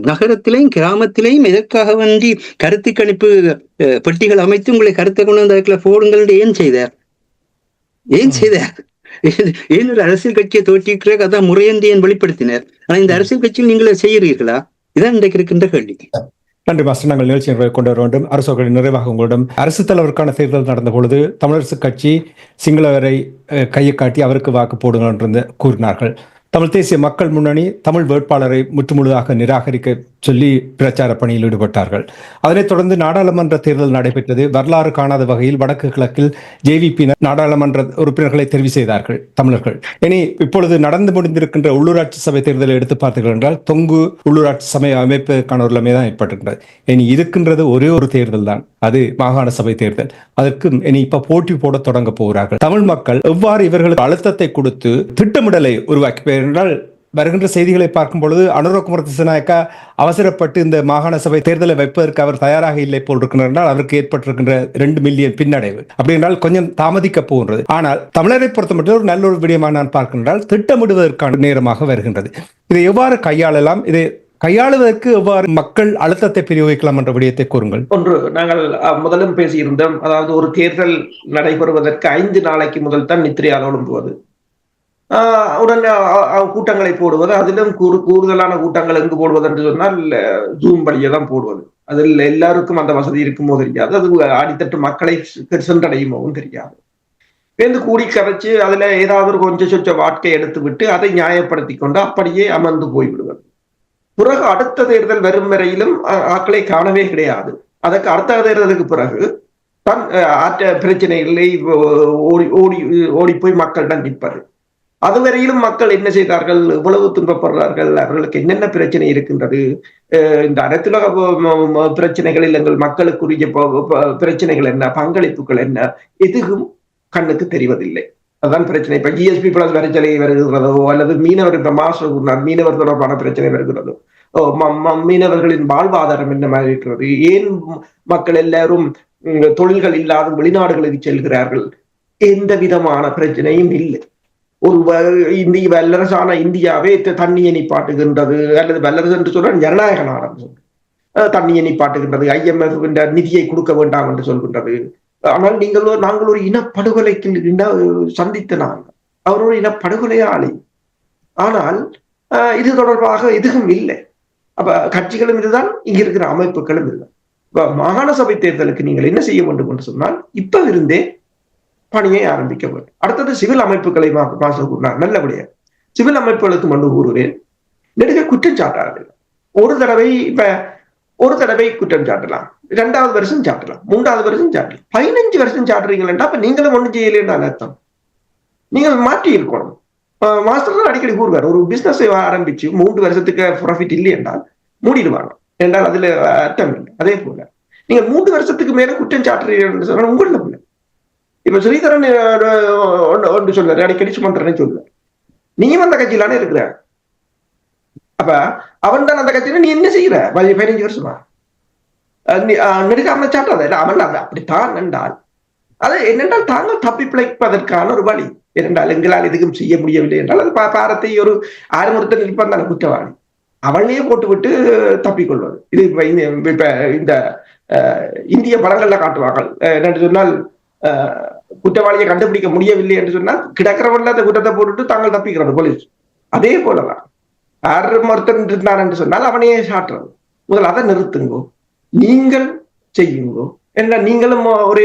நகரத்திலையும் கிராமத்திலையும் எதற்காக வேண்டி கருத்து கணிப்பு பெட்டிகள் அமைத்து உங்களை கருத்தை கொண்டு வந்து அதுக்குள்ள போடுங்கள் ஏன் செய்தார்? ஏன் ஒரு அரசியல் கட்சியை தோற்றிருக்கிற அதான் முறையென்று ஏன் வெளிப்படுத்தினர்? ஆனா இந்த அரசியல் கட்சியில் நீங்களே செய்கிறீர்களா? இதான் இன்றைக்கு இருக்கின்ற கேள்வி. நன்றி மாஸ்டர். நாங்கள் நிகழ்ச்சியை கொண்டு வர வேண்டும். அரசு நிறைவாக உங்களிடம் அரசு தலைவருக்கான தேர்தல் நடந்த பொழுது தமிழரசு கட்சி சிங்களவரை கையை காட்டி அவருக்கு வாக்கு போடுங்கள் என்று கூறினார்கள். தமிழ் தேசிய மக்கள் முன்னணி தமிழ் வேட்பாளரை முற்றுமுழுதாக நிராகரிக்க சொல்லி பிரச்சார பணியில் ஈடுபட்டார்கள். அதனைத் தொடர்ந்து நாடாளுமன்ற தேர்தல் நடைபெற்றது. வரலாறு காணாத வகையில் வடக்கு கிழக்கில் ஜேவிபி நாடாளுமன்ற உறுப்பினர்களை தெரிவு செய்தார்கள் தமிழர்கள். இனி இப்பொழுது நடந்து முடிந்திருக்கின்ற உள்ளூராட்சி சபை தேர்தலை எடுத்து பார்த்தீர்கள் என்றால் தொங்கு உள்ளூராட்சி சபை அமைப்புக்கான ஒரு நிலைமை தான் ஏற்பட்டிருக்கிறது. இனி இருக்கின்றது ஒரே ஒரு தேர்தல் தான், அது மாகாண சபை தேர்தல். அதற்கு இனி இப்ப போட்டி போட தொடங்க போகிறார்கள். தமிழ் மக்கள் எவ்வாறு இவர்களுக்கு அழுத்தத்தை கொடுத்து திட்டமிடலை உருவாக்கி என்றால் வருகின்ற செய்திகளை பார்க்கும் பொழுது அனுரகுமார திசாநாயக்கா அவசரப்பட்டு இந்த மாகாண சபை தேர்தலை வைப்பதற்கு அவர் தயாராக இல்லை போல் இருக்கிறார். அவருக்கு ஏற்பட்டிருக்கின்ற 2 மில்லியன் பின்னடைவு அப்படி என்றால் கொஞ்சம் தாமதிக்க போகின்றது. ஆனால் தமிழரை பொறுத்த மட்டும் ஒரு நல்ல ஒரு விடயமாக நான் பார்க்கின்றால் திட்டமிடுவதற்கான நேரமாக வருகின்றது. இதை எவ்வாறு கையாளலாம், இதை கையாளுவதற்கு எவ்வாறு மக்கள் அழுத்தத்தை பிரயோகிக்கலாம் என்ற விடயத்தை கூறுங்கள். ஒன்று, நாங்கள் முதலும் பேசியிருந்தோம். அதாவது ஒரு தேர்தல் நடைபெறுவதற்கு 5 நாளைக்கு முதல் தான் நித்திரையால் எழும்புவது, உடனே கூட்டங்களை போடுவது, அதிலும் கூடுதலான கூட்டங்கள் எங்கு போடுவது என்று சொன்னால் ஜூம் வழியை தான் போடுவது. அதில் எல்லாருக்கும் அந்த வசதி இருக்குமோ தெரியாது, அது அடித்தட்டு மக்களை சென்றடையுமோ தெரியாது. பேருந்து கூடி கரைச்சு அதுல ஏதாவது ஒரு கொஞ்சம் சொச்ச வாட்கை எடுத்து விட்டு அதை நியாயப்படுத்தி கொண்டு அப்படியே அமர்ந்து போய்விடுவது. பிறகு அடுத்த தேர்தல் வரும் வரையிலும் ஆக்களை காணவே கிடையாது. அதற்கு அடுத்த தேர்தலுக்கு பிறகு தான் பிரச்சனைகளை ஓடி போய் மக்களிடம் நிற்பது. அதுவரையிலும் மக்கள் என்ன செய்தார்கள், எவ்வளவு துன்பப்படுறார்கள், அவர்களுக்கு என்னென்ன பிரச்சனை இருக்கின்றது, இந்த அனைத்துலக பிரச்சனைகளில் எங்கள் மக்களுக்குரிய பிரச்சனைகள் என்ன, பங்களிப்புகள் என்ன, எதுவும் கண்ணுக்கு தெரிவதில்லை. அதுதான் பிரச்சனை. இப்ப ஜிஎஸ்பி பிளஸ் வரிச்சலை வருகிறதோ அல்லது மீனவர் மீனவர் தொடர்பான பிரச்சனை வருகிறதோ, மீனவர்களின் வாழ்வாதாரம் என்ன மாதிரி இருக்கிறது, ஏன் மக்கள் எல்லாரும் தொழில்கள் இல்லாத வெளிநாடுகளுக்கு செல்கிறார்கள், எந்த விதமான பிரச்சனையும் இல்லை. ஒரு இந்திய வல்லரசான இந்தியாவே தண்ணியை நிப்பாட்டுகின்றது, அல்லது வல்லரசு என்று சொல்ற ஜனநாயக நாடு தண்ணியை நிப்பாட்டுகின்றது, IMF நிதியை கொடுக்க வேண்டாம் என்று சொல்கின்றது. ஆனால் நாங்கள் ஒரு இனப்படுகொலைக்கு சந்தித்த நாங்கள், அவரோட இனப்படுகொலையாளி. ஆனால் இது தொடர்பாக எதுவும் இல்லை. அப்ப கட்சிகளும் இதுதான், இங்க இருக்கிற அமைப்புகளும் இதுதான். இப்ப மாகாண சபை தேர்தலுக்கு நீங்கள் என்ன செய்ய வேண்டும் என்று சொன்னால் இப்ப இருந்தே பணியை ஆரம்பிக்க வேண்டும். அடுத்தது சிவில் அமைப்புகளை நல்லபடியா சிவில் அமைப்புகளுக்கு மட்டும் கூறுவேன், நெடுக குற்றம் சாட்டார்கள். ஒரு தடவை குற்றம் சாட்டலாம், 2வது வருஷம் சாட்டலாம், 3வது வருஷம் சாட்டலாம், 15 வருஷம் சாட்டுறீங்களா? அப்ப நீங்களும் ஒண்ணும் செய்யலைன்னு அர்த்தம். நீங்கள் மாற்றி இருக்கணும். மாஸ்டர் அடிக்கடி கூறுவார், ஒரு பிசினஸ் ஆரம்பிச்சு 3 வருஷத்துக்கு ப்ராஃபிட் இல்லை என்றால் மூடிடுவாங்க என்றால் அதுல அர்த்தம் இல்லை. அதே போல நீங்க 3 வருஷத்துக்கு மேல குற்றம் சாட்டுறீங்கன்னு சொன்னா உங்கள இப்ப ஸ்ரீதரன் ஒன்று சொல்றாரு, அடிக்கடி சுமந்திரனே சொல்றாரு, நீயும் அந்த கட்சியிலானே இருக்கிற, அப்ப அவன் தான் அந்த கட்சியில நீ என்ன செய்யற 15 வருஷமா நெடுக்காம சாட்டாத. அவன் அப்படித்தான் என்றால் அது என்னென்றால் தாங்கள் தப்பி பிழைப்பதற்கான ஒரு வழி. ஏனென்றால் எங்களால் எதுவும் செய்ய முடியவில்லை என்றால் அது பாரத்தை ஒரு ஆறுமுகத்தை நிற்பான் தானே குற்றவாளி, அவளையே போட்டுவிட்டு தப்பிக்கொள்வது. இது இப்ப இந்த இந்திய படங்கள்ல காட்டுவார்கள். என்னென்று சொன்னால் குற்றவாளியை கண்டுபிடிக்க முடியவில்லை என்று சொன்னால் கிடக்கிறவன்ல அந்த குற்றத்தை போட்டுட்டு தாங்கள் தப்பிக்கிறது போலீஸ். அதே போலதான் ஒருத்தன் இருந்தான் என்று சொன்னால் அவனையே சாட்டுறது. முதல் அதை நிறுத்துங்கோ, நீங்கள் செய்யுங்கோ. என்ன நீங்களும் ஒரே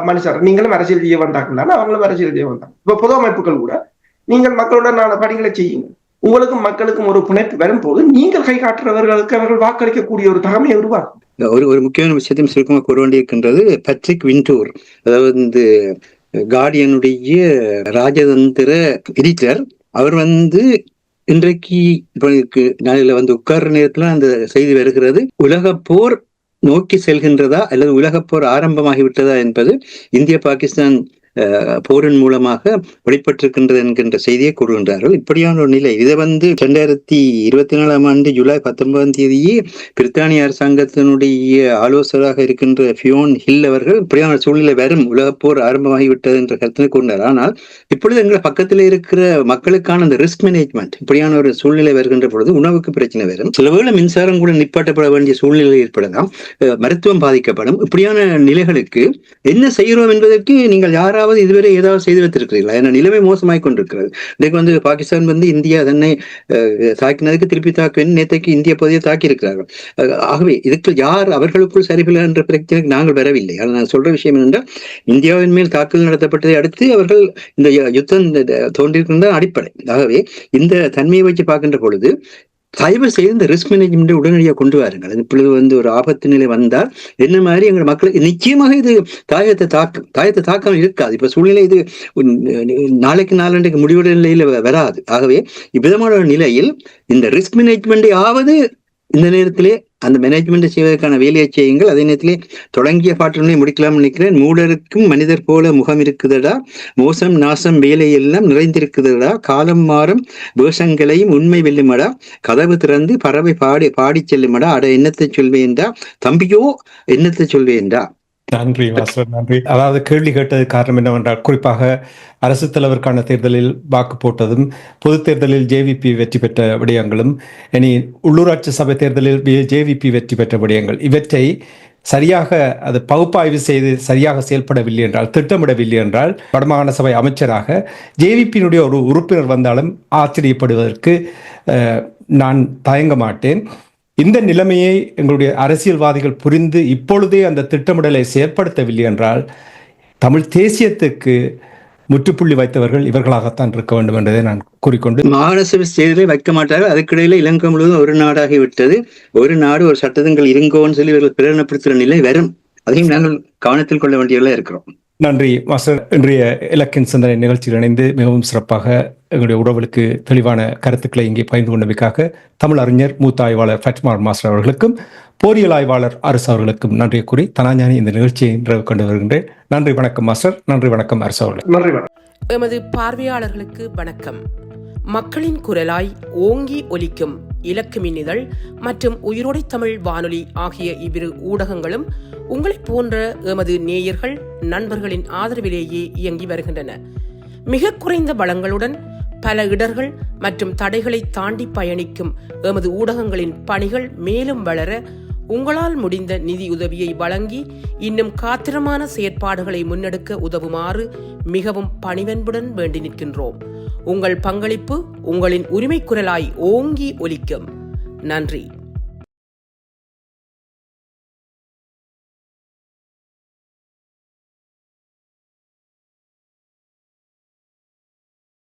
மனுஷர், நீங்களும் அரசியல் செய்ய வந்தாங்கன்னா அவங்களும் அரசியல் செய்ய வந்தாங்க. இப்ப பொது அமைப்புகள் கூட நீங்கள் மக்களுடனான பணிகளை செய்யுங்க. உங்களுக்கும் மக்களுக்கும் ஒரு பிணைப்பு வரும்போது நீங்கள் கை காட்டுறவர்களுக்கு அவர்கள் வாக்களிக்கக்கூடிய ஒரு தகமையை உருவாக்கும். ஒரு முக்கியமான விஷயத்தையும் சுருக்கமாக கூற வேண்டியிருக்கின்றது. பேட்ரிக் விண்டூர், அதாவது இந்த கார்டியனுடைய ராஜதந்திர எடிட்டர், அவர் இன்றைக்கு நாளில் உட்கார்ற நேரத்துல அந்த செய்தி வருகிறது, உலக போர் நோக்கி செல்கின்றதா அல்லது உலகப்போர் ஆரம்பமாகிவிட்டதா என்பது இந்திய பாகிஸ்தான் போரின் மூலமாக வெளிப்பட்டிருக்கின்றது என்கின்ற செய்தியை கூறுகின்றார்கள். இப்படியான ஒரு நிலை இதை 2024ஆம் ஆண்டு ஜூலை 19ஆம் தேதியே பிரித்தானிய அரசாங்கத்தினுடைய ஆலோசகராக இருக்கின்ற ஃபியோன் ஹில் அவர்கள் இப்படியான சூழ்நிலை வரும், உலகப்போர் ஆரம்பமாகிவிட்டது என்ற கருத்தினை கூறினார். ஆனால் இப்பொழுது எங்கள் பக்கத்தில் இருக்கிற மக்களுக்கான அந்த ரிஸ்க் மேனேஜ்மெண்ட், இப்படியான ஒரு சூழ்நிலை வருகின்ற பொழுது உணவுக்கு பிரச்சனை வரும், சில வேளை மின்சாரம் கூட நிப்பாட்டப்பட வேண்டிய சூழ்நிலை ஏற்படலாம், மருத்துவம் பாதிக்கப்படும். இப்படியான நிலைகளுக்கு என்ன செய்கிறோம் என்பதற்கு நீங்கள் யாராவது இதுவரை ஏதாவது செய்து வைத்திருக்கிறீர்களா? ஏன்னா நிலைமை மோசமாய் கொண்டிருக்கிறது. இன்னைக்கு பாகிஸ்தான் இந்தியா தன்னை தாக்கினதுக்கு திருப்பி தாக்க நேற்றைக்கு இந்திய பகுதியை தாக்கி இருக்கிறார்கள். ஆகவே இதுக்கு யார் அவர்களுக்குள் சரிபில்லை என்ற பிரச்சனைக்கு நாங்கள் வரவில்லை. ஆனால் நான் சொல்ற விஷயம் என்னென்றால், இந்தியாவின் மேல் தாக்குதல் நடத்தப்பட்டதை அடுத்து அவர்கள் இந்த யுத்தம் தோன்றியிருக்கின்ற அடிப்படை. ஆகவே இந்த தன்மையை வச்சு பார்க்கின்ற பொழுது தயவு செய்து இந்த ரிஸ்க் மேனேஜ்மெண்ட் உடனடியாக கொண்டு வாருங்கள். இப்பொழுது ஒரு ஆபத்து நிலை வந்தால் என்ன மாதிரி எங்கள் மக்களுக்கு நிச்சயமாக இது தாயத்தை தாக்கம் இருக்காது. இப்ப சூழ்நிலை இது நாளைக்கு நாளன்றைக்கு முடிவுடைய நிலையில வராது. ஆகவே இவ்விதமான ஒரு நிலையில் இந்த ரிஸ்க் மேனேஜ்மெண்ட் ஆவது இந்த நேரத்திலே அந்த மேனேஜ்மெண்ட் செய்வதற்கான வேலையை செய்யுங்கள். அதே நேரத்திலே தொடங்கிய பாட்டினை முடிக்கலாம் நினைக்கிறேன். மூடருக்கும் மனிதர் போல முகம் இருக்குதடா, மோசம் நாசம் வேலை எல்லாம் நிறைந்திருக்குதடா, காலம் மாறும் வேஷங்களையும் உண்மை வெல்லுமடா, கதவு திறந்து பறவை பாடி செல்லுமடா, அட என்னத்தை சொல்வேண்டா தம்பியோ என்னத்தை சொல்வேண்டா. நன்றி மாஸ்டர், நன்றி. அதாவது கேள்வி கேட்டது காரணம் என்னவென்றால், குறிப்பாக அரசு தலைவருக்கான தேர்தலில் வாக்கு போட்டதும், பொது தேர்தலில் ஜேவிபி வெற்றி பெற்ற விடயங்களும், இனி உள்ளூராட்சி சபை தேர்தலில் ஜேவிபி வெற்றி பெற்ற விடயங்கள், இவற்றை சரியாக அது பகுப்பாய்வு செய்து சரியாக செயல்படவில்லை என்றால், திட்டமிடவில்லை என்றால், வடமாகாண சபை அமைச்சராக ஜேவிபியினுடைய ஒரு உறுப்பினர் வந்தாலும் ஆச்சரியப்படுவதற்கு நான் தயங்க மாட்டேன். இந்த நிலைமையை எங்களுடைய அரசியல்வாதிகள் புரிந்து இப்பொழுதே அந்த திட்டமிடலை செயற்படுத்தவில்லை என்றால், தமிழ் தேசியத்துக்கு முற்றுப்புள்ளி வைத்தவர்கள் இவர்களாகத்தான் இருக்க வேண்டும் என்பதை நான் கூறிக்கொண்டு, மாகாண சபை தேர்தலை வைக்க மாட்டார்கள். அதுக்கிடையில இலங்கை முழுவதும் ஒரு நாடாகி விட்டது. ஒரு நாடு ஒரு சட்டங்கள் இருங்கோன்னு சொல்லி இவர்கள் பிரகடனப்படுத்துகிற நிலை வரும். அதையும் நாங்கள் கவனத்தில் கொள்ள வேண்டியவர்களாக இருக்கிறோம். நன்றி மாஸ்டர். இன்றைய இலக்கின் சிந்தனை நிகழ்ச்சியில் இணைந்து மிகவும் சிறப்பாக எங்களுடைய உறவுகளுக்கு தெளிவான கருத்துக்களை இங்கே பகிர்ந்து கொண்டமைக்காக தமிழ் அறிஞர் மூத்த ஆய்வாளர் ஃபட்மார் மாஸ்டர் அவர்களுக்கும் போரியல் ஆய்வாளர் அரசு அவர்களுக்கும் நன்றியை கூறி தனாஞானி இந்த நிகழ்ச்சியை நிறைவு கொண்டு வருகின்றேன். நன்றி, வணக்கம் மாஸ்டர். நன்றி, வணக்கம் அரசு அவர்கள். நன்றி, வணக்கம். எமது பார்வையாளர்களுக்கு வணக்கம். மக்களின் குரலாய் ஓங்கி ஒலிக்கும் இலக்கு மின்னிதழ் மற்றும் உயிரோடை தமிழ் வானொலி ஆகிய இவ்விரு ஊடகங்களும் உங்களை போன்ற எமது நேயர்கள் நண்பர்களின் ஆதரவிலேயே இயங்கி வருகின்றன. மிக குறைந்த வளங்களுடன் பல இடர்கள் மற்றும் தடைகளை தாண்டி பயணிக்கும் எமது ஊடகங்களின் பணிகள் மேலும் வளர உங்களால் முடிந்த நிதி உதவியை வழங்கி இன்னும் காத்திரமான செயற்பாடுகளை முன்னெடுக்க உதவுமாறு மிகவும் பணிவன்புடன் வேண்டி நிற்கின்றோம். உங்கள் பங்களிப்பு உங்களின் உரிமை குரலாய் ஓங்கி ஒலிக்கும். நன்றி.